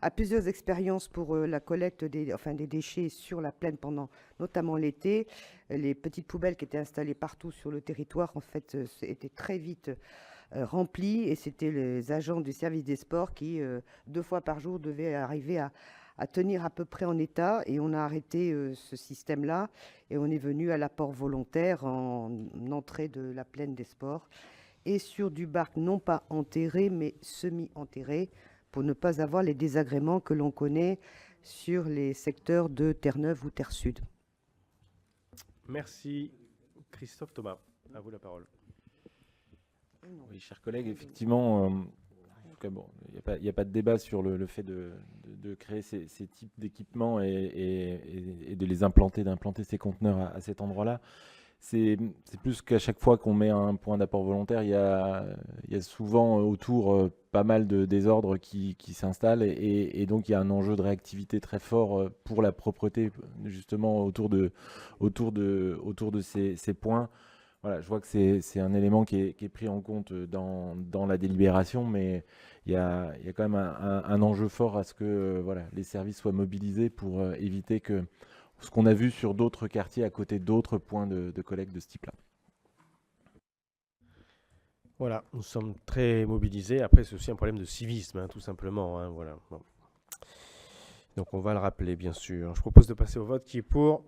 à plusieurs expériences pour la collecte des déchets sur la plaine pendant notamment l'été. Les petites poubelles qui étaient installées partout sur le territoire en fait étaient très vite remplies, et c'était les agents du service des sports qui 2 fois par jour devaient arriver à tenir à peu près en état, et on a arrêté ce système-là et on est venu à l'apport volontaire en entrée de la plaine des sports et sur du barque non pas enterré mais semi-enterré, pour ne pas avoir les désagréments que l'on connaît sur les secteurs de Terre-Neuve ou Terre-Sud. Merci. Christophe Thomas, à vous la parole. Oui, chers collègues, effectivement, en tout cas, bon, il n'y a pas de débat sur le fait de créer ces types d'équipements et de les implanter, d'implanter ces conteneurs à cet endroit-là. C'est plus qu'à chaque fois qu'on met un point d'apport volontaire, il y a souvent autour pas mal de désordres qui s'installent et donc il y a un enjeu de réactivité très fort pour la propreté justement autour de ces points. Voilà, je vois que c'est un élément qui est pris en compte dans la délibération, mais il y a quand même un enjeu fort à ce que voilà, les services soient mobilisés pour éviter que ce qu'on a vu sur d'autres quartiers à côté d'autres points de collecte de ce type-là. Voilà, nous sommes très mobilisés. Après, c'est aussi un problème de civisme, hein, tout simplement. Hein, voilà. Bon. Donc, on va le rappeler, bien sûr. Je propose de passer au vote qui est pour.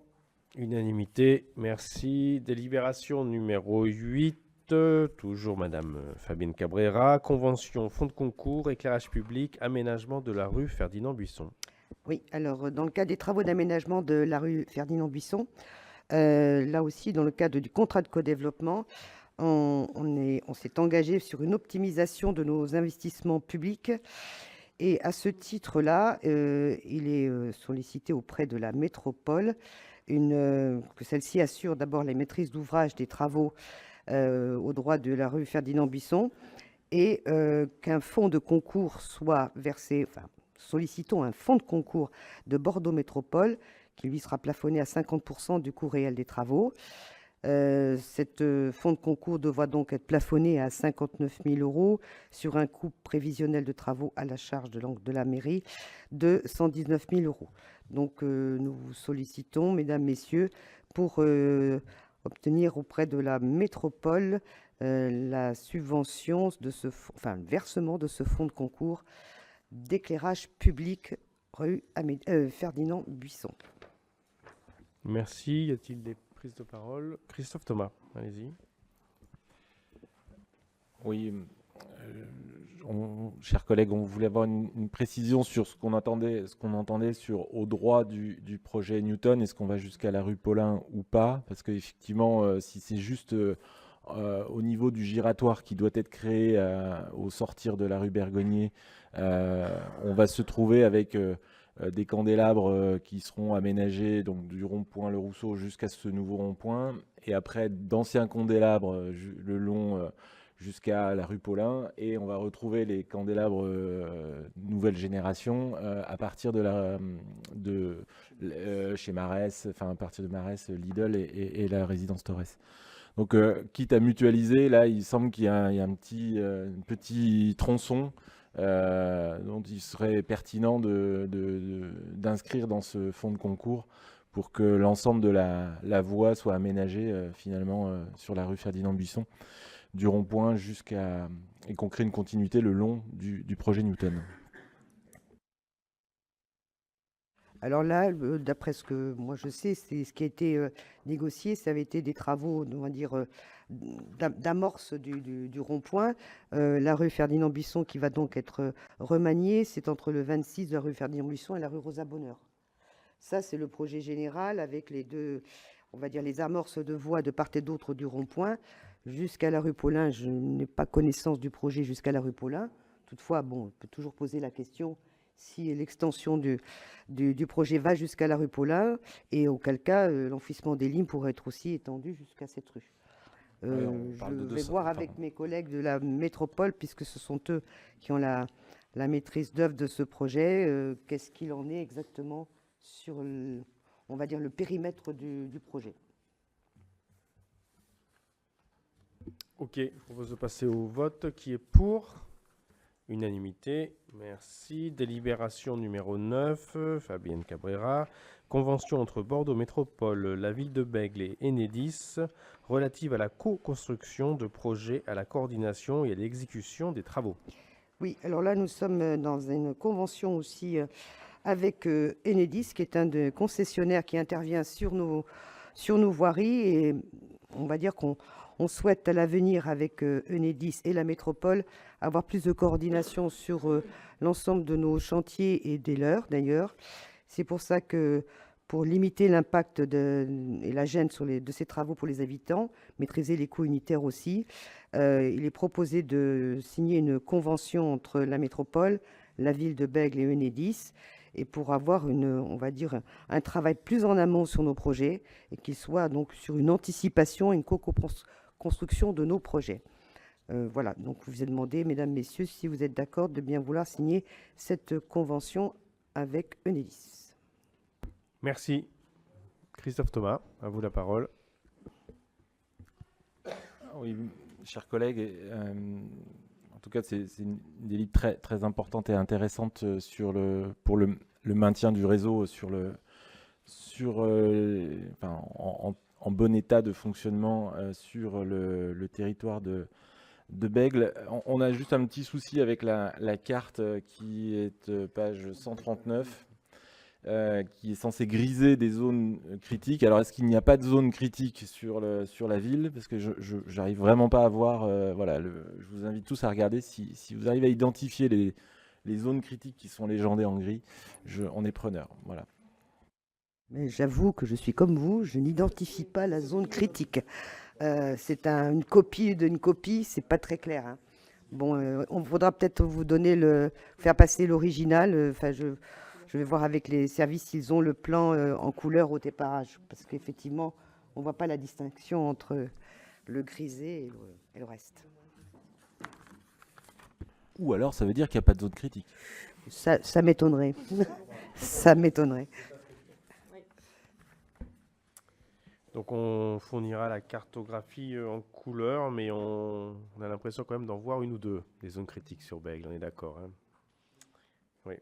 Unanimité. Merci. Délibération numéro 8. Toujours Madame Fabienne Cabrera. Convention, fonds de concours, éclairage public, aménagement de la rue Ferdinand Buisson. Oui, alors dans le cadre des travaux d'aménagement de la rue Ferdinand Buisson, là aussi dans le cadre du contrat de co-développement, on s'est engagé sur une optimisation de nos investissements publics et à ce titre-là, il est sollicité auprès de la métropole que celle-ci assure d'abord les maîtrises d'ouvrage des travaux au droit de la rue Ferdinand Buisson et qu'un fonds de concours soit versé, sollicitons un fonds de concours de Bordeaux Métropole qui lui sera plafonné à 50% du coût réel des travaux. Cet fonds de concours devra donc être plafonné à 59 000 € sur un coût prévisionnel de travaux à la charge de la mairie de 119 000 €. Donc nous vous sollicitons, mesdames, messieurs, pour obtenir auprès de la métropole la subvention de le versement de ce fonds de concours d'éclairage public rue Ferdinand Buisson. Merci. Y a-t-il des prises de parole? Christophe Thomas, allez-y. Oui, chers collègues, on voulait avoir une précision sur ce qu'on entendait sur au droit du projet Newton. Est-ce qu'on va jusqu'à la rue Paulin ou pas? Parce qu'effectivement, si c'est juste au niveau du giratoire qui doit être créé au sortir de la rue Bergognier, on va se trouver avec des candélabres qui seront aménagés donc du rond-point Le Rousseau jusqu'à ce nouveau rond-point, et après d'anciens candélabres le long jusqu'à la rue Paulin, et on va retrouver les candélabres nouvelle génération à partir chez Marès, enfin à partir de Marès, Lidl et la résidence Torres. Donc, quitte à mutualiser, là, il semble qu'il y a un petit tronçon dont il serait pertinent d'inscrire dans ce fonds de concours pour que l'ensemble de la voie soit aménagée finalement sur la rue Ferdinand Buisson, du rond-point et qu'on crée une continuité le long du projet Newton. Alors là, d'après ce que moi je sais, c'est ce qui a été négocié, ça avait été des travaux, on va dire, d'amorce du rond-point. La rue Ferdinand Buisson qui va donc être remaniée, c'est entre le 26 de la rue Ferdinand Buisson et la rue Rosa Bonheur. Ça, c'est le projet général avec les deux, on va dire, les amorces de voies de part et d'autre du rond-point. Jusqu'à la rue Paulin, je n'ai pas connaissance du projet jusqu'à la rue Paulin. Toutefois, bon, on peut toujours poser la question si l'extension du projet va jusqu'à la rue Paulin, et auquel cas, l'enfouissement des lignes pourrait être aussi étendu jusqu'à cette rue. Je vais voir avec mes collègues de la métropole, puisque ce sont eux qui ont la maîtrise d'œuvre de ce projet, qu'est-ce qu'il en est exactement sur, on va dire, le périmètre du projet. Ok, je propose de passer au vote qui est pour. Unanimité, merci. Délibération numéro 9, Fabienne Cabrera. Convention entre Bordeaux Métropole, la ville de Bègles et Enedis relative à la co-construction de projets, à la coordination et à l'exécution des travaux. Oui, alors là, nous sommes dans une convention aussi avec Enedis, qui est un des concessionnaires qui intervient sur nos voiries, et on va dire qu'on souhaite à l'avenir avec Enedis et la métropole avoir plus de coordination sur l'ensemble de nos chantiers et des leurs d'ailleurs. C'est pour ça que, pour limiter l'impact et la gêne de ces travaux pour les habitants, maîtriser les coûts unitaires aussi, il est proposé de signer une convention entre la métropole, la ville de Bègles et Enedis, et pour avoir on va dire, un travail plus en amont sur nos projets, et qu'il soit donc sur une anticipation et une co-construction de nos projets. Voilà, donc je vous ai demandé, mesdames, messieurs, si vous êtes d'accord de bien vouloir signer cette convention avec Enedis. Merci. Christophe Thomas, à vous la parole. Oui, chers collègues, en tout cas, c'est une ligne très, très importante et intéressante pour le maintien du réseau en bon état de fonctionnement sur le territoire de Bègles. On a juste un petit souci avec la carte qui est page 139. Qui est censé griser des zones critiques. Alors, est-ce qu'il n'y a pas de zone critique sur la ville? Parce que je n'arrive vraiment pas à voir. Voilà, je vous invite tous à regarder si vous arrivez à identifier les zones critiques qui sont légendées en gris. On est preneur. Voilà. Mais j'avoue que je suis comme vous, je n'identifie pas la zone critique. C'est une copie d'une copie, c'est pas très clair. Hein. Bon, on faudra peut-être vous donner faire passer l'original. Enfin, je vais voir avec les services s'ils ont le plan en couleur au départage, parce qu'effectivement, on ne voit pas la distinction entre le grisé et le reste. Ou alors, ça veut dire qu'il n'y a pas de zone critique. Ça m'étonnerait. Ça m'étonnerait. Donc on fournira la cartographie en couleur, mais on a l'impression quand même d'en voir une ou deux, des zones critiques sur Bègles, on est d'accord, hein? Oui.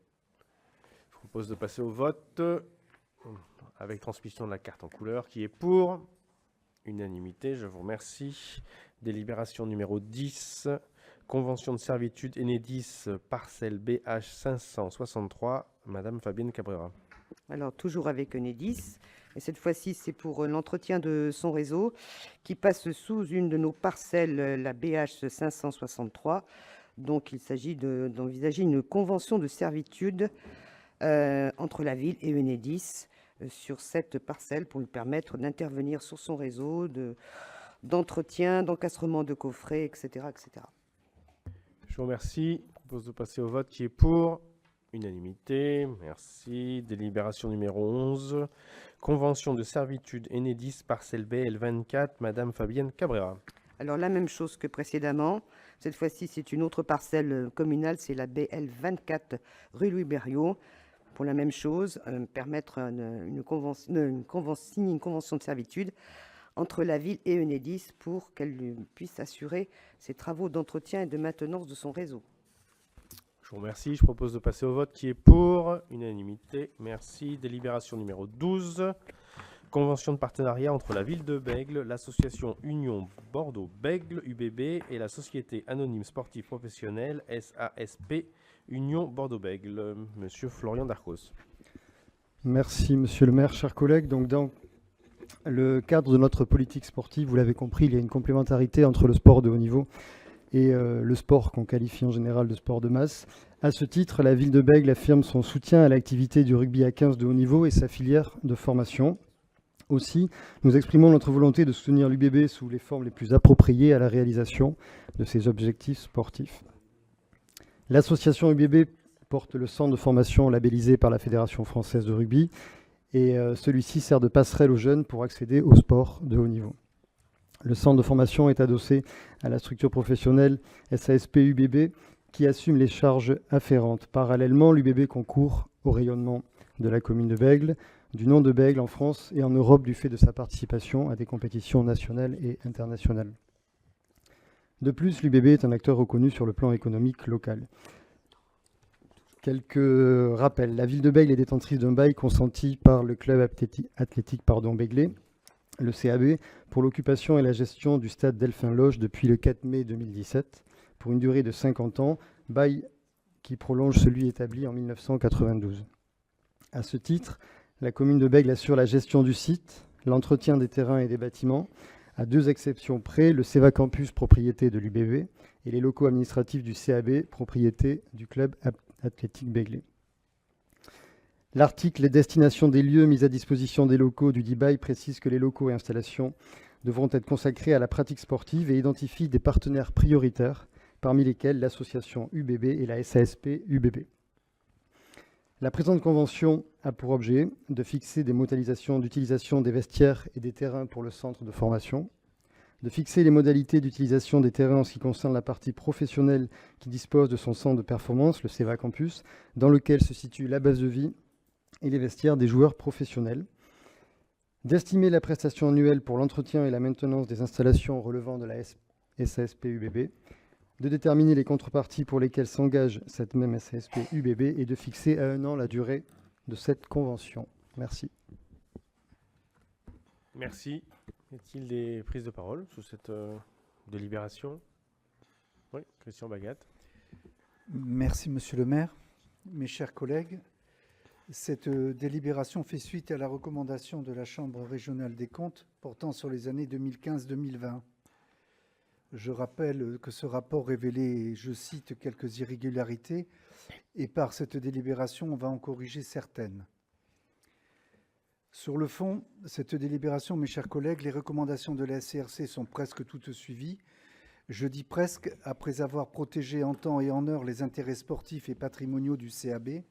Je propose de passer au vote avec transmission de la carte en couleur. Qui est pour? Unanimité, je vous remercie. Délibération numéro 10, convention de servitude Enedis, parcelle BH 563, Madame Fabienne Cabrera. Alors, toujours avec Enedis, et cette fois-ci, c'est pour l'entretien de son réseau qui passe sous une de nos parcelles, la BH 563. Donc, il s'agit d'envisager une convention de servitude entre la ville et Enedis sur cette parcelle pour lui permettre d'intervenir sur son réseau d'entretien, d'encastrement de coffrets, etc., etc. Je vous remercie. Je propose de passer au vote. Qui est pour? Unanimité. Merci. Délibération numéro 11. Convention de servitude Enedis, parcelle BL 24, Madame Fabienne Cabrera. Alors, la même chose que précédemment. Cette fois-ci, c'est une autre parcelle communale, c'est la BL 24, rue Louis Berriot. Pour la même chose, permettre signer une convention de servitude entre la ville et Enedis pour qu'elle puisse assurer ses travaux d'entretien et de maintenance de son réseau. Je vous remercie. Je propose de passer au vote. Qui est pour? Unanimité. Merci. Délibération numéro 12. Convention de partenariat entre la ville de Bègles, l'association Union Bordeaux-Bègles, UBB, et la société anonyme sportive professionnelle, SASP, Union Bordeaux-Bègles. Monsieur Florian Darcos. Merci, monsieur le maire, chers collègues. Donc, dans le cadre de notre politique sportive, vous l'avez compris, il y a une complémentarité entre le sport de haut niveau et le sport qu'on qualifie en général de sport de masse. À ce titre, la ville de Bègles affirme son soutien à l'activité du rugby à 15 de haut niveau et sa filière de formation. Aussi, nous exprimons notre volonté de soutenir l'UBB sous les formes les plus appropriées à la réalisation de ses objectifs sportifs. L'association UBB porte le centre de formation labellisé par la Fédération française de rugby et celui-ci sert de passerelle aux jeunes pour accéder au sport de haut niveau. Le centre de formation est adossé à la structure professionnelle SASP UBB qui assume les charges afférentes. Parallèlement, l'UBB concourt au rayonnement de la commune de Bègles, du nom de Bègles en France et en Europe du fait de sa participation à des compétitions nationales et internationales. De plus, l'UBB est un acteur reconnu sur le plan économique local. Quelques rappels. La ville de Bègles est détentrice d'un bail consenti par le club athlétique Béglé, le CAB, pour l'occupation et la gestion du stade Delphin-Loge depuis le 4 mai 2017, pour une durée de 50 ans, bail qui prolonge celui établi en 1992. À ce titre, la commune de Bègles assure la gestion du site, l'entretien des terrains et des bâtiments, à deux exceptions près, le CEVA Campus, propriété de l'UBB, et les locaux administratifs du CAB, propriété du club athlétique Béglé. L'article « Les destinations des lieux mis à disposition des locaux du DIBAI » précise que les locaux et installations devront être consacrés à la pratique sportive et identifie des partenaires prioritaires, parmi lesquels l'association UBB et la SASP UBB. La présente convention a pour objet de fixer des modalisations d'utilisation des vestiaires et des terrains pour le centre de formation, de fixer les modalités d'utilisation des terrains en ce qui concerne la partie professionnelle qui dispose de son centre de performance, le CEVA Campus, dans lequel se situe la base de vie et les vestiaires des joueurs professionnels, d'estimer la prestation annuelle pour l'entretien et la maintenance des installations relevant de la SASP-UBB, de déterminer les contreparties pour lesquelles s'engage cette même SASP-UBB et de fixer à 1 an la durée de cette convention. Merci. Merci. Y a-t-il des prises de parole sur cette délibération? Oui, Christian Bagat. Merci, Monsieur le maire. Mes chers collègues, cette délibération fait suite à la recommandation de la Chambre régionale des comptes portant sur les années 2015-2020. Je rappelle que ce rapport révélait, je cite, quelques irrégularités et par cette délibération, on va en corriger certaines. Sur le fond, cette délibération, mes chers collègues, les recommandations de la SCRC sont presque toutes suivies. Je dis presque, après avoir protégé en temps et en heure les intérêts sportifs et patrimoniaux du CAB,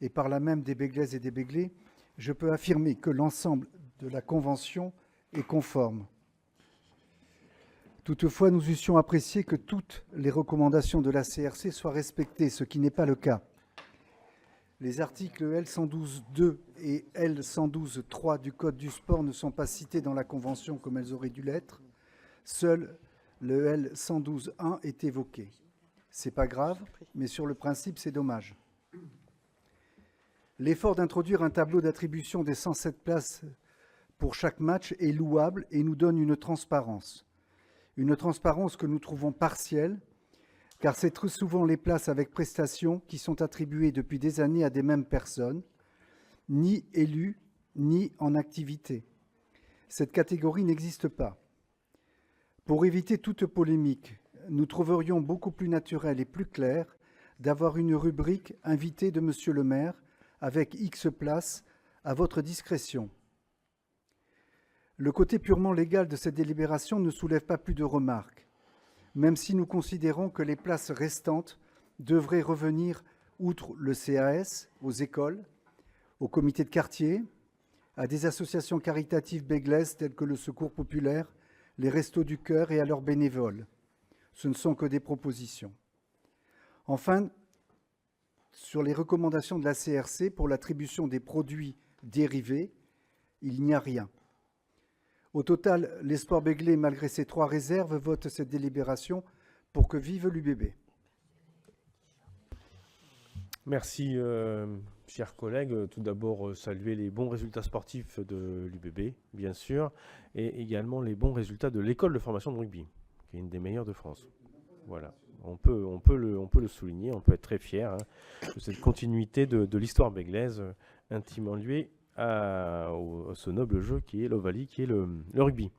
et par là même des Béglaises et des Béglés, je peux affirmer que l'ensemble de la Convention est conforme. Toutefois, nous eussions apprécié que toutes les recommandations de la CRC soient respectées, ce qui n'est pas le cas. Les articles L112.2 et L112.3 du Code du sport ne sont pas cités dans la Convention comme elles auraient dû l'être. Seul le L112.1 est évoqué. C'est pas grave, mais sur le principe, c'est dommage. L'effort d'introduire un tableau d'attribution des 107 places pour chaque match est louable et nous donne une transparence. Une transparence que nous trouvons partielle, car c'est très souvent les places avec prestation qui sont attribuées depuis des années à des mêmes personnes, ni élus, ni en activité. Cette catégorie n'existe pas. Pour éviter toute polémique, nous trouverions beaucoup plus naturel et plus clair d'avoir une rubrique « Invité de Monsieur le maire » avec X places à votre discrétion. Le côté purement légal de cette délibération ne soulève pas plus de remarques, même si nous considérons que les places restantes devraient revenir, outre le CAS, aux écoles, aux comités de quartier, à des associations caritatives béglaises telles que le Secours populaire, les Restos du Cœur et à leurs bénévoles. Ce ne sont que des propositions. Enfin, sur les recommandations de la CRC pour l'attribution des produits dérivés, il n'y a rien. Au total, les sports béglés, malgré ces 3 réserves, votent cette délibération pour que vive l'UBB. Merci, chers collègues. Tout d'abord, saluer les bons résultats sportifs de l'UBB, bien sûr, et également les bons résultats de l'école de formation de rugby, qui est une des meilleures de France. Voilà. On peut le souligner, on peut être très fier de cette continuité de l'histoire béglaise intimement liée à ce noble jeu qui est l'Ovalie, qui est le rugby.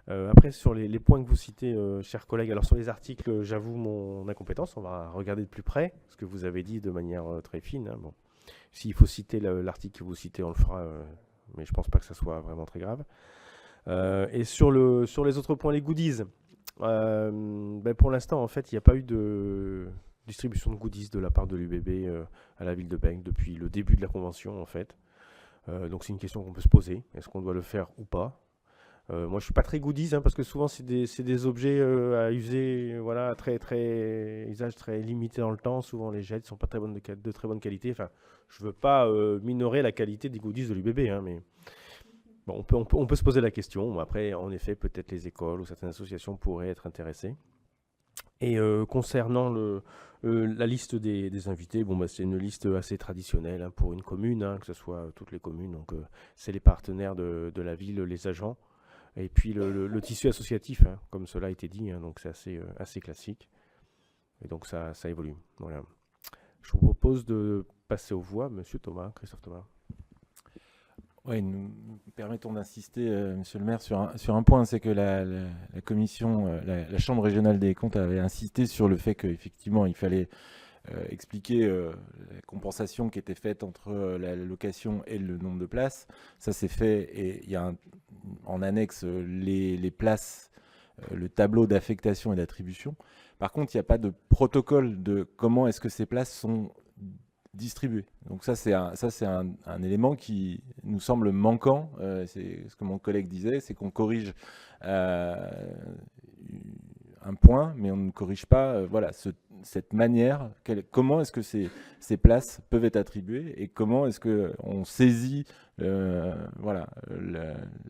Après, sur les points que vous citez, chers collègues, alors sur les articles, j'avoue mon incompétence, on va regarder de plus près ce que vous avez dit de manière très fine. Bon. S'il faut citer l'article que vous citez, on le fera, mais je ne pense pas que ça soit vraiment très grave. Et sur les autres points, les goodies, pour l'instant, en fait, il n'y a pas eu de distribution de goodies de la part de l'UBB à la ville de Bègles depuis le début de la convention, en fait. Donc c'est une question qu'on peut se poser. Est-ce qu'on doit le faire ou pas? Moi, je ne suis pas très goodies, parce que souvent, c'est des objets à user, voilà, usage très limité dans le temps. Souvent, les jets ne sont pas de très bonne qualité. Enfin, je ne veux pas minorer la qualité des goodies de l'UBB, mais bon, on peut se poser la question. Après, en effet, peut-être les écoles ou certaines associations pourraient être intéressées. Et concernant la liste des invités, c'est une liste assez traditionnelle pour une commune, que ce soit toutes les communes. Donc, c'est les partenaires de la ville, les agents, et puis le tissu associatif, comme cela a été dit. Donc, c'est assez classique. Et donc, ça évolue. Voilà. Je vous propose de passer aux voix, Monsieur Thomas, Christophe Thomas. Oui, nous permettons d'insister, Monsieur le maire, sur un point, c'est que la commission, la Chambre régionale des comptes avait insisté sur le fait qu'effectivement, il fallait expliqué la compensation qui était faite entre la location et le nombre de places. Ça, c'est fait et il y a en annexe les places, le tableau d'affectation et d'attribution. Par contre, il n'y a pas de protocole de comment est-ce que ces places sont distribuées. Donc ça, c'est un élément qui nous semble manquant. C'est ce que mon collègue disait, c'est qu'on corrige un point, mais on ne corrige pas voilà, cette manière. Comment est-ce que ces places peuvent être attribuées et comment est-ce qu'on saisit voilà,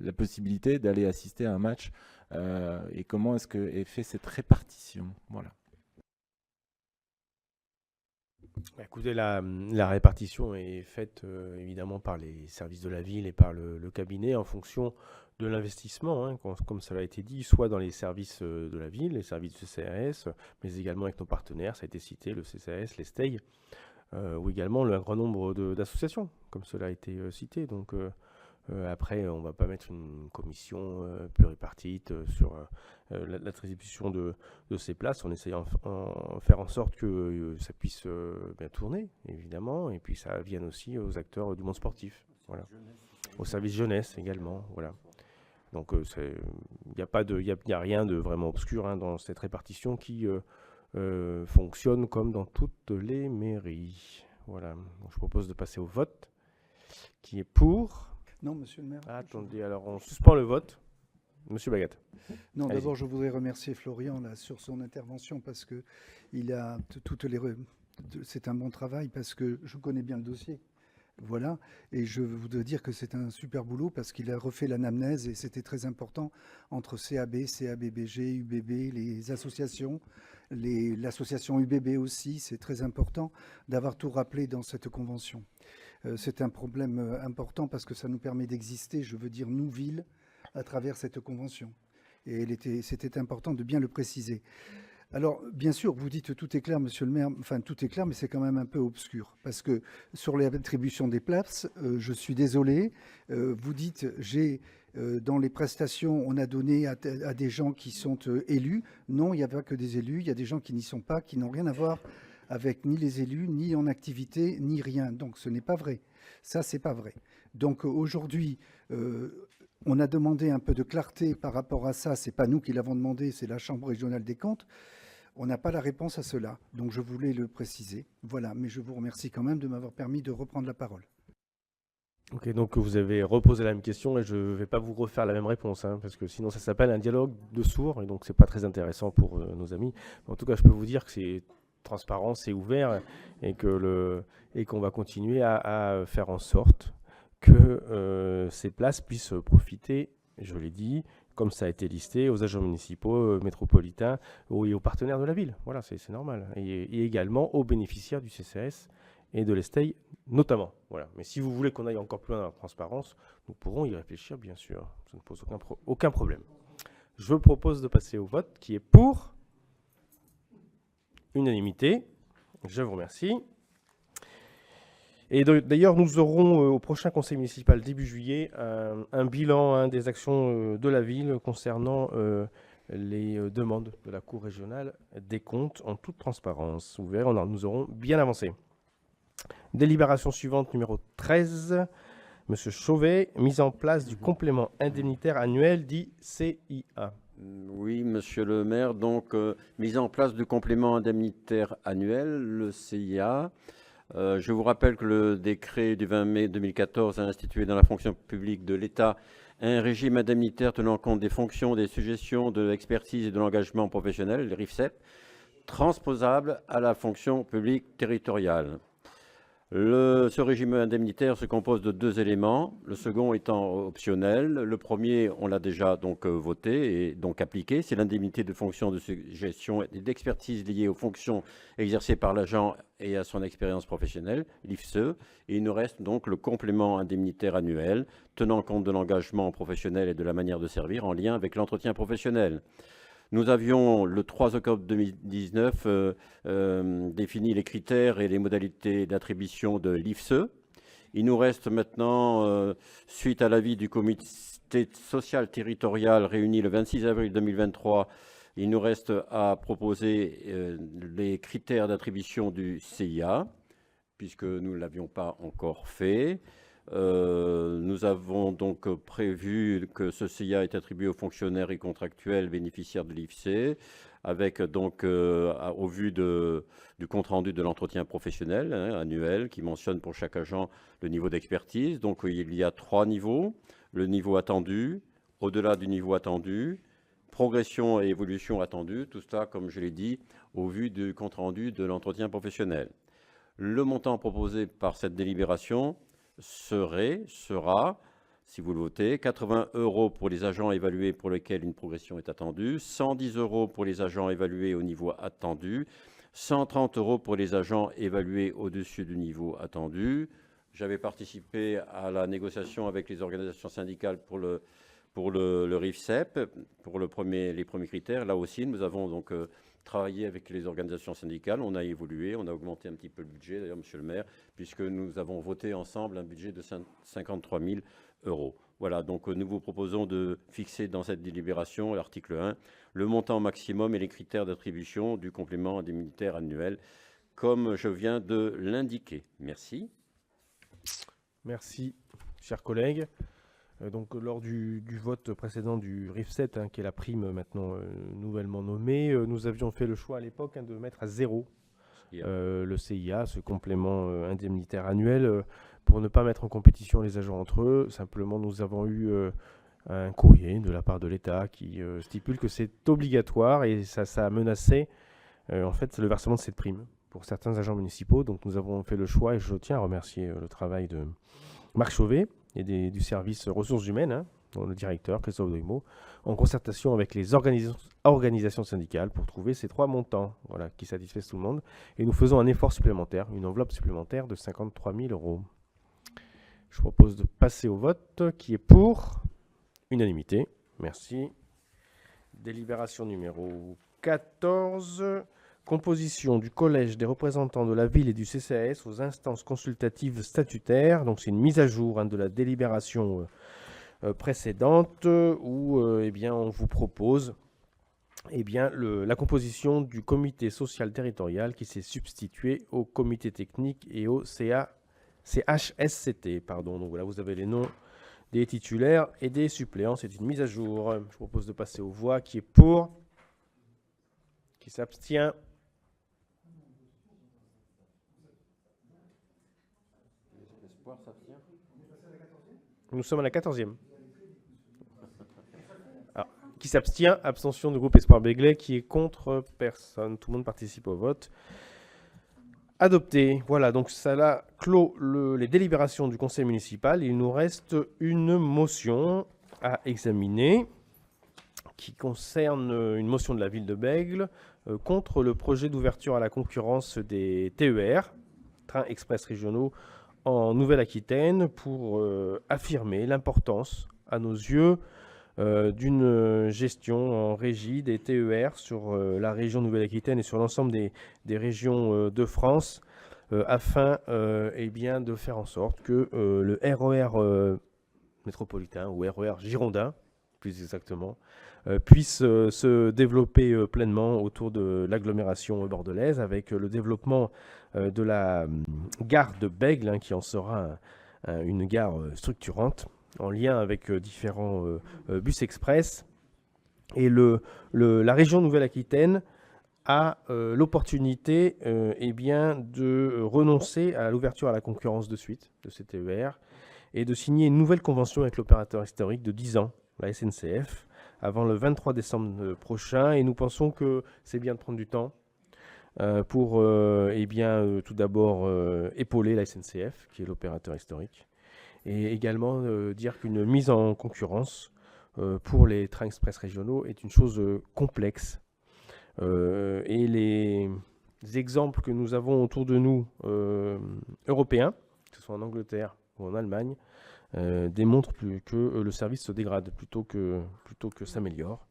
la possibilité d'aller assister à un match et comment est-ce qu'est fait cette répartition. Voilà. Écoutez, la répartition est faite évidemment par les services de la ville et par le cabinet en fonction de l'investissement, hein, comme cela a été dit, soit dans les services de la ville, les services du CCAS, mais également avec nos partenaires, ça a été cité, le CCAS, les STEI, ou également un grand nombre d'associations, comme cela a été cité. Donc après, on ne va pas mettre une commission pluripartite sur l'attribution de ces places. On essaye de faire en sorte que ça puisse bien tourner, évidemment, et puis ça vienne aussi aux acteurs du monde sportif. Voilà. Au service jeunesse également. Voilà. Donc il n'y a rien de vraiment obscur hein, dans cette répartition qui fonctionne comme dans toutes les mairies. Voilà. Donc, je propose de passer au vote. Qui est pour? Non, monsieur le maire. Attendez, alors on suspend le vote. Monsieur Bagat. Non, d'abord, je voudrais remercier Florian là, sur son intervention parce que c'est un bon travail parce que je connais bien le dossier. Voilà, et je voudrais dire que c'est un super boulot parce qu'il a refait l'anamnèse et c'était très important entre CAB, CABBG, UBB, les associations, l'association UBB aussi, c'est très important d'avoir tout rappelé dans cette convention. C'est un problème important parce que ça nous permet d'exister, je veux dire nous, ville, à travers cette convention. Et c'était important de bien le préciser. Alors, bien sûr, vous dites tout est clair, monsieur le maire, enfin tout est clair, mais c'est quand même un peu obscur. Parce que sur l'attribution des places, je suis désolé, vous dites, dans les prestations, on a donné à des gens qui sont élus. Non, il n'y a pas que des élus, il y a des gens qui n'y sont pas, qui n'ont rien à voir avec ni les élus, ni en activité, ni rien. Donc ce n'est pas vrai. Ça, c'est pas vrai. Donc aujourd'hui, on a demandé un peu de clarté par rapport à ça. C'est pas nous qui l'avons demandé, c'est la Chambre régionale des comptes. On n'a pas la réponse à cela. Donc je voulais le préciser. Voilà, mais je vous remercie quand même de m'avoir permis de reprendre la parole. Ok, donc vous avez reposé la même question et je ne vais pas vous refaire la même réponse, hein, parce que sinon ça s'appelle un dialogue de sourds et donc c'est pas très intéressant pour nos amis. En tout cas, je peux vous dire que c'est transparent, c'est ouvert et qu'on va continuer à faire en sorte que ces places puissent profiter, je l'ai dit, comme ça a été listé, aux agents municipaux, métropolitains et aux partenaires de la ville. Voilà, c'est normal. Et également aux bénéficiaires du CCAS et de l'ESTEI notamment. Voilà. Mais si vous voulez qu'on aille encore plus loin dans la transparence, nous pourrons y réfléchir, bien sûr. Ça ne pose aucun problème. Je propose de passer au vote qui est pour unanimité. Je vous remercie. Et d'ailleurs, nous aurons au prochain conseil municipal début juillet un bilan des actions de la ville concernant les demandes de la Cour régionale des comptes en toute transparence. Vous verrez, nous aurons bien avancé. Délibération suivante, numéro 13. Monsieur Chauvet, mise en place du complément indemnitaire annuel dit CIA. Oui, monsieur le maire, donc mise en place du complément indemnitaire annuel, le CIA. Je vous rappelle que le décret du 20 mai 2014 a institué dans la fonction publique de l'État un régime indemnitaire tenant compte des fonctions, des suggestions, de l'expertise et de l'engagement professionnel, le RIFSEP, transposable à la fonction publique territoriale. Ce régime indemnitaire se compose de deux éléments, le second étant optionnel. Le premier, on l'a déjà donc voté et donc appliqué, c'est l'indemnité de fonction de suggestion et d'expertise liée aux fonctions exercées par l'agent et à son expérience professionnelle, l'IFSE. Et il nous reste donc le complément indemnitaire annuel, tenant compte de l'engagement professionnel et de la manière de servir en lien avec l'entretien professionnel. Nous avions, le 3 octobre 2019, défini les critères et les modalités d'attribution de l'IFSE. Il nous reste maintenant, suite à l'avis du comité social territorial réuni le 26 avril 2023, Il nous reste à proposer les critères d'attribution du CIA, puisque nous ne l'avions pas encore fait. Nous avons donc prévu que ce CIA est attribué aux fonctionnaires et contractuels bénéficiaires de l'IFC, avec donc, au vu du compte-rendu de l'entretien professionnel annuel, qui mentionne pour chaque agent le niveau d'expertise. Donc il y a 3 niveaux: le niveau attendu, au-delà du niveau attendu, progression et évolution attendue, tout cela, comme je l'ai dit, au vu du compte-rendu de l'entretien professionnel. Le montant proposé par cette délibération sera, si vous le votez, 80 € pour les agents évalués pour lesquels une progression est attendue, 110 € pour les agents évalués au niveau attendu, 130 € pour les agents évalués au-dessus du niveau attendu. J'avais participé à la négociation avec les organisations syndicales pour le RIFSEP, pour les premiers critères. Là aussi, nous avons donc travaillé avec les organisations syndicales. On a évolué, on a augmenté un petit peu le budget, d'ailleurs, monsieur le maire, puisque nous avons voté ensemble un budget de 53 000 €. Voilà, donc nous vous proposons de fixer dans cette délibération, l'article 1, le montant maximum et les critères d'attribution du complément indemnitaire annuel, comme je viens de l'indiquer. Merci. Merci, chers collègues. Donc, lors du vote précédent du RIFSET, qui est la prime maintenant nouvellement nommée, nous avions fait le choix à l'époque de mettre à 0 le CIA, ce complément indemnitaire annuel, pour ne pas mettre en compétition les agents entre eux. Simplement, nous avons eu un courrier de la part de l'État qui stipule que c'est obligatoire et ça menaçait en fait le versement de cette prime pour certains agents municipaux. Donc, nous avons fait le choix, et je tiens à remercier le travail de Marc Chauvet et du service ressources humaines, dont le directeur Christophe Doimo, en concertation avec les organisations syndicales pour trouver ces 3 montants, voilà, qui satisfaisent tout le monde. Et nous faisons un effort supplémentaire, une enveloppe supplémentaire de 53 000 €. Je propose de passer au vote, qui est pour unanimité. Merci. Délibération numéro 14. Composition du collège des représentants de la ville et du CCAS aux instances consultatives statutaires. Donc c'est une mise à jour de la délibération précédente où eh bien, on vous propose la composition du comité social territorial qui s'est substitué au comité technique et au CHSCT. Pardon. Donc voilà, vous avez les noms des titulaires et des suppléants. C'est une mise à jour. Je propose de passer aux voix. Qui est pour? Qui s'abstient? Nous sommes à la 14e. Alors, qui s'abstient? Abstention du groupe Espoir Begley. Qui est contre? Personne. Tout le monde participe au vote. Adopté. Voilà, donc ça là clôt les délibérations du conseil municipal. Il nous reste une motion à examiner qui concerne une motion de la ville de Bègles contre le projet d'ouverture à la concurrence des TER, trains express régionaux, en Nouvelle-Aquitaine, pour affirmer l'importance, à nos yeux, d'une gestion en régie des TER sur la région Nouvelle-Aquitaine et sur l'ensemble des régions de France, afin eh bien, de faire en sorte que le RER métropolitain, ou RER girondin, plus exactement, puisse se développer pleinement autour de l'agglomération bordelaise, avec le développement de la gare de Bègles, qui en sera une gare structurante, en lien avec différents bus express. Et la région Nouvelle-Aquitaine a l'opportunité eh bien, de renoncer à l'ouverture à la concurrence de suite de ces TER et de signer une nouvelle convention avec l'opérateur historique de 10 ans, la SNCF, avant le 23 décembre prochain. Et nous pensons que c'est bien de prendre du temps pour eh bien, tout d'abord épauler la SNCF, qui est l'opérateur historique, et également dire qu'une mise en concurrence pour les trains express régionaux est une chose complexe. Et les exemples que nous avons autour de nous européens, que ce soit en Angleterre ou en Allemagne, démontrent que le service se dégrade plutôt que s'améliore.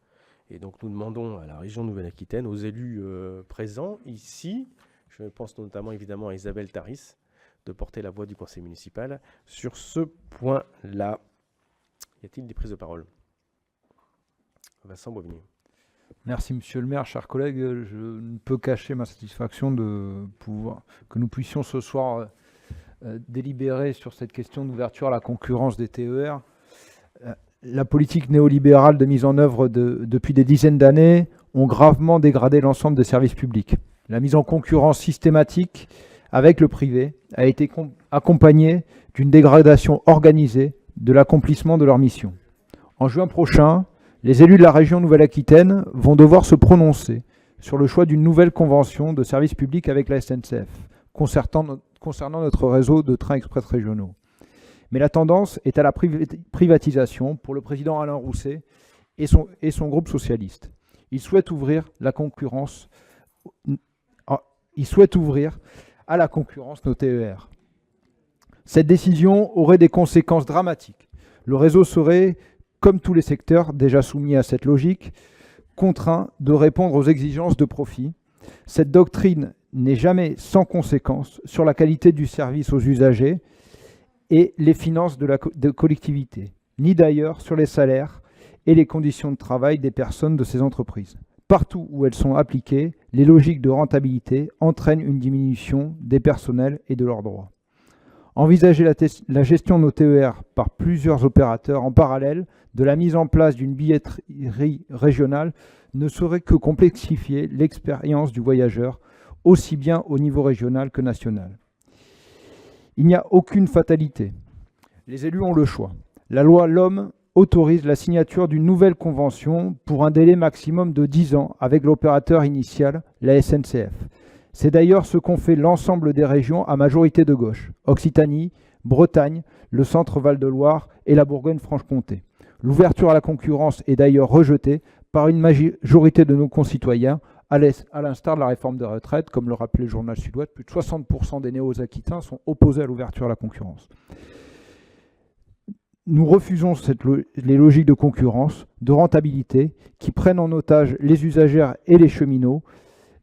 Et donc nous demandons à la région Nouvelle-Aquitaine, aux élus présents ici, je pense notamment évidemment à Isabelle Taris, de porter la voix du conseil municipal sur ce point-là. Y a-t-il des prises de parole? Vincent Boisvenu. Merci Monsieur le maire, chers collègues. Je ne peux cacher ma satisfaction que nous puissions ce soir délibérer sur cette question d'ouverture à la concurrence des TER. La politique néolibérale de mise en œuvre depuis des dizaines d'années ont gravement dégradé l'ensemble des services publics. La mise en concurrence systématique avec le privé a été accompagnée d'une dégradation organisée de l'accomplissement de leur mission. En juin prochain, les élus de la région Nouvelle-Aquitaine vont devoir se prononcer sur le choix d'une nouvelle convention de service public avec la SNCF concernant notre réseau de trains express régionaux. Mais la tendance est à la privatisation pour le président Alain Rousset et son groupe socialiste. Il souhaite ouvrir à la concurrence nos TER. Cette décision aurait des conséquences dramatiques. Le réseau serait, comme tous les secteurs déjà soumis à cette logique, contraint de répondre aux exigences de profit. Cette doctrine n'est jamais sans conséquence sur la qualité du service aux usagers et les finances de collectivités, ni d'ailleurs sur les salaires et les conditions de travail des personnes de ces entreprises. Partout où elles sont appliquées, les logiques de rentabilité entraînent une diminution des personnels et de leurs droits. Envisager la gestion de nos TER par plusieurs opérateurs en parallèle de la mise en place d'une billetterie régionale ne saurait que complexifier l'expérience du voyageur, aussi bien au niveau régional que national. Il n'y a aucune fatalité. Les élus ont le choix. La loi LOM autorise la signature d'une nouvelle convention pour un délai maximum de 10 ans avec l'opérateur initial, la SNCF. C'est d'ailleurs ce qu'ont fait l'ensemble des régions à majorité de gauche, Occitanie, Bretagne, le centre Val-de-Loire et la Bourgogne-Franche-Comté. L'ouverture à la concurrence est d'ailleurs rejetée par une majorité de nos concitoyens, à l'instar de la réforme des retraites, comme le rappelait le journal Sud-Ouest, plus de 60% des néo-aquitains sont opposés à l'ouverture à la concurrence. Nous refusons les logiques de concurrence, de rentabilité, qui prennent en otage les usagères et les cheminots.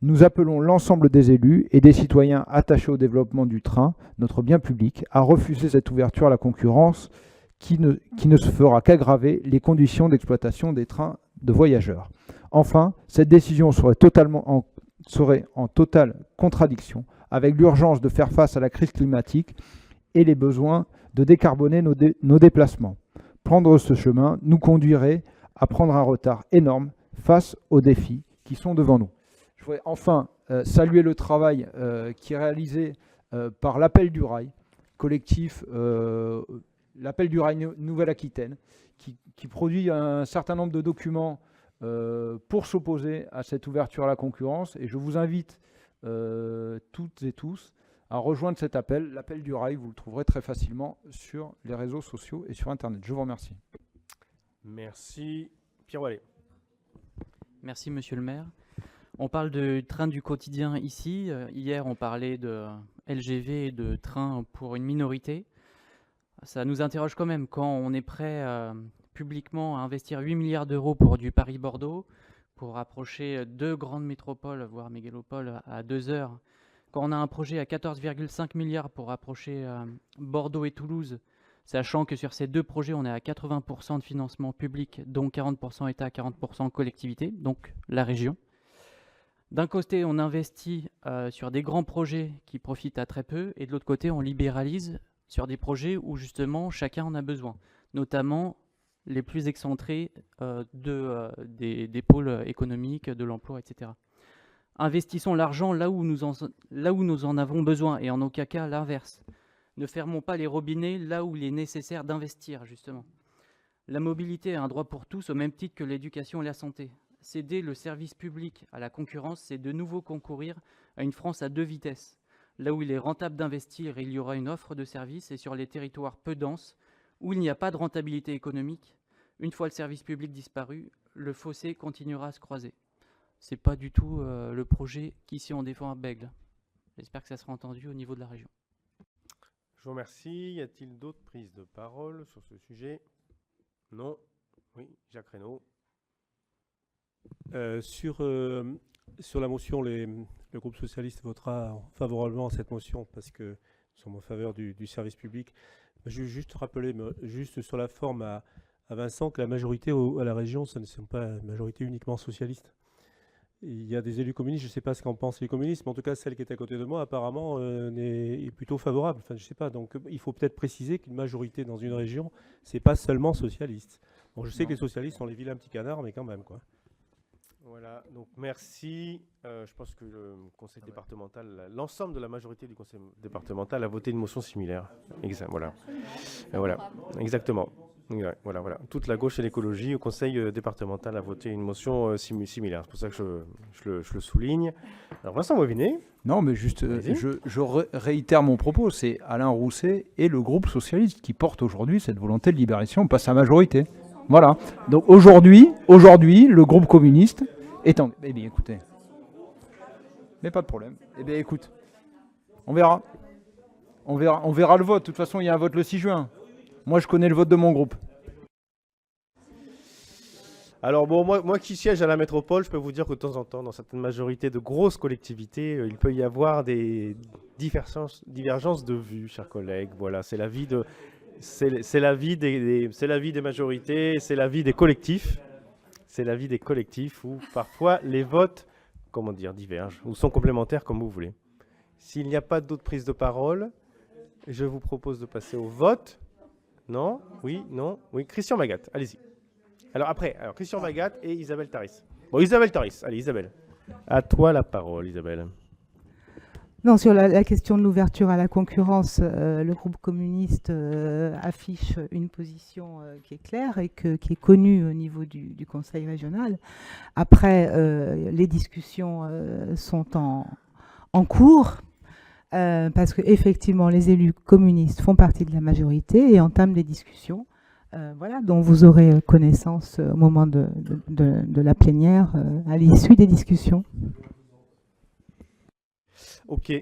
Nous appelons l'ensemble des élus et des citoyens attachés au développement du train, notre bien public, à refuser cette ouverture à la concurrence qui ne se fera qu'aggraver les conditions d'exploitation des trains de voyageurs. Enfin, cette décision serait en totale contradiction avec l'urgence de faire face à la crise climatique et les besoins de décarboner nos déplacements. Prendre ce chemin nous conduirait à prendre un retard énorme face aux défis qui sont devant nous. Je voudrais enfin saluer le travail qui est réalisé par l'Appel du Rail, collectif l'Appel du Rail Nouvelle-Aquitaine, qui produit un certain nombre de documents pour s'opposer à cette ouverture à la concurrence. Et je vous invite toutes et tous à rejoindre cet appel. L'Appel du Rail, vous le trouverez très facilement sur les réseaux sociaux et sur Internet. Je vous remercie. Merci. Pierre Wallet. Merci, monsieur le maire. On parle de train du quotidien ici. Hier, on parlait de LGV et de train pour une minorité. Ça nous interroge quand même quand on est prêt publiquement à investir 8 milliards d'euros pour du Paris-Bordeaux, pour rapprocher deux grandes métropoles, voire mégalopoles, à 2 heures. Quand on a un projet à 14,5 milliards pour rapprocher Bordeaux et Toulouse, sachant que sur ces deux projets, on est à 80% de financement public, dont 40% État, 40% collectivité, donc la région. D'un côté, on investit sur des grands projets qui profitent à très peu, et de l'autre côté, on libéralise sur des projets où justement chacun en a besoin, notamment les plus excentrés des pôles économiques, de l'emploi, etc. Investissons l'argent là où nous en avons besoin, et en aucun cas l'inverse. Ne fermons pas les robinets là où il est nécessaire d'investir, justement. La mobilité est un droit pour tous, au même titre que l'éducation et la santé. Céder le service public à la concurrence, c'est de nouveau concourir à une France à 2 vitesses. Là où il est rentable d'investir, il y aura une offre de services, et sur les territoires peu denses, où il n'y a pas de rentabilité économique, une fois le service public disparu, le fossé continuera à se croiser. Ce n'est pas du tout le projet qu'ici on défend à Bègles. J'espère que ça sera entendu au niveau de la région. Je vous remercie. Y a-t-il d'autres prises de parole sur ce sujet? Non. Oui, Jacques Reynaud. Sur la motion, le groupe socialiste votera favorablement à cette motion parce que nous sommes en faveur du service public. Je veux juste rappeler, juste sur la forme à Vincent, que la majorité à la région, ce ne sont pas une majorité uniquement socialiste. il y a des élus communistes, je ne sais pas ce qu'en pensent les communistes, mais en tout cas, celle qui est à côté de moi, apparemment, est plutôt favorable. Enfin, je ne sais pas. Donc, il faut peut-être préciser qu'une majorité dans une région, ce n'est pas seulement socialiste. Bon, je sais que les socialistes sont les vilains petits canards, mais quand même, quoi. Voilà, donc merci. Je pense que le conseil départemental, l'ensemble de la majorité du conseil départemental a voté une motion similaire. Voilà. Voilà, exactement. Voilà. Toute la gauche et l'écologie au conseil départemental a voté une motion similaire. C'est pour ça que je le souligne. Alors Vincent Moinet. Non, mais juste, je réitère mon propos. C'est Alain Rousset et le groupe socialiste qui portent aujourd'hui cette volonté de libération, pas sa majorité. Voilà. Donc aujourd'hui, le groupe communiste est en... Eh bien, écoutez. Mais pas de problème. Eh bien, écoute. On verra. On verra le vote. De toute façon, il y a un vote le 6 juin. Moi, je connais le vote de mon groupe. Alors bon, moi qui siège à la métropole, je peux vous dire que de temps en temps, dans certaines majorités de grosses collectivités, il peut y avoir des divergences de vues, chers collègues. Voilà, c'est la vie de... C'est la vie des majorités, c'est la vie des collectifs. C'est la vie des collectifs où parfois les votes, comment dire, divergent ou sont complémentaires comme vous voulez. S'il n'y a pas d'autres prises de parole, je vous propose de passer au vote. Non? Oui? Non? Oui? Christian Magat, allez-y. Alors Christian Magat et Isabelle Taris. Bon, Isabelle Taris, allez Isabelle. À toi la parole, Isabelle. Non, sur la question de l'ouverture à la concurrence, le groupe communiste affiche une position qui est claire et qui est connue au niveau du Conseil régional. Après, les discussions sont en cours parce qu'effectivement, les élus communistes font partie de la majorité et entament des discussions dont vous aurez connaissance au moment de la plénière à l'issue des discussions. Ok,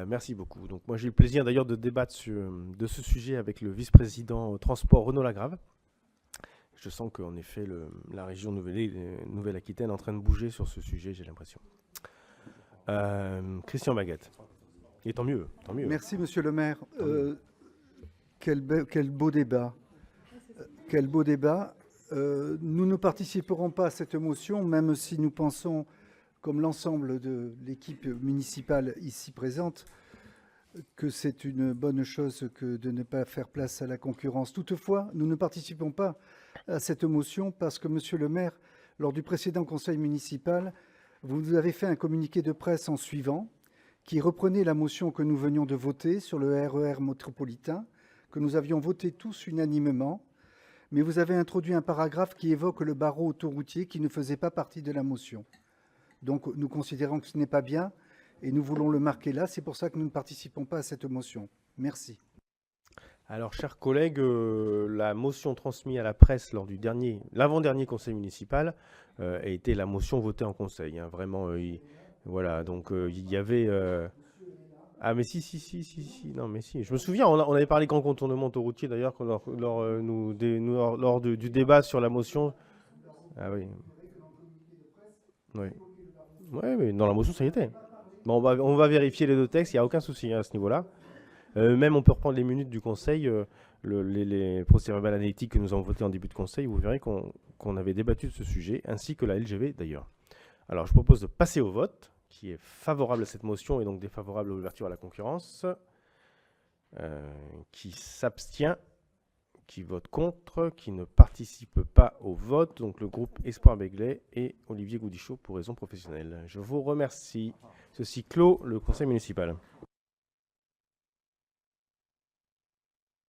merci beaucoup. Donc moi j'ai eu le plaisir d'ailleurs de débattre de ce sujet avec le vice-président transport Renaud Lagrave. Je sens qu'en effet la région Nouvelle-Aquitaine est en train de bouger sur ce sujet, j'ai l'impression. Christian Magat. Et tant mieux. Merci monsieur le maire. Quel beau débat. Quel beau débat. Nous ne participerons pas à cette motion, même si nous pensons, comme l'ensemble de l'équipe municipale ici présente, que c'est une bonne chose que de ne pas faire place à la concurrence. Toutefois, nous ne participons pas à cette motion parce que, monsieur le maire, lors du précédent conseil municipal, vous nous avez fait un communiqué de presse en suivant, qui reprenait la motion que nous venions de voter sur le RER métropolitain, que nous avions voté tous unanimement, mais vous avez introduit un paragraphe qui évoque le barreau autoroutier qui ne faisait pas partie de la motion. Donc nous considérons que ce n'est pas bien et nous voulons le marquer là. C'est pour ça que nous ne participons pas à cette motion. Merci. Alors, chers collègues, la motion transmise à la presse lors du l'avant-dernier conseil municipal a été la motion votée en conseil. Hein. Vraiment, voilà. Donc il y avait... Ah mais si. Non mais si. Je me souviens, on avait parlé grand contournement autoroutier d'ailleurs lors du débat sur la motion. Ah oui. Oui. Oui, mais dans la motion, ça y était. Bon, on va vérifier les deux textes, il n'y a aucun souci à ce niveau-là. Même on peut reprendre les minutes du conseil, les procès-verbaux analytiques que nous avons votés en début de conseil, vous verrez qu'on avait débattu de ce sujet, ainsi que la LGV d'ailleurs. Alors je propose de passer au vote, qui est favorable à cette motion et donc défavorable à l'ouverture à la concurrence, qui s'abstient, qui vote contre, qui ne participe pas au vote, donc le groupe Espoir Begley et Olivier Goudichaud pour raison professionnelle. Je vous remercie. Ceci clôt le conseil municipal.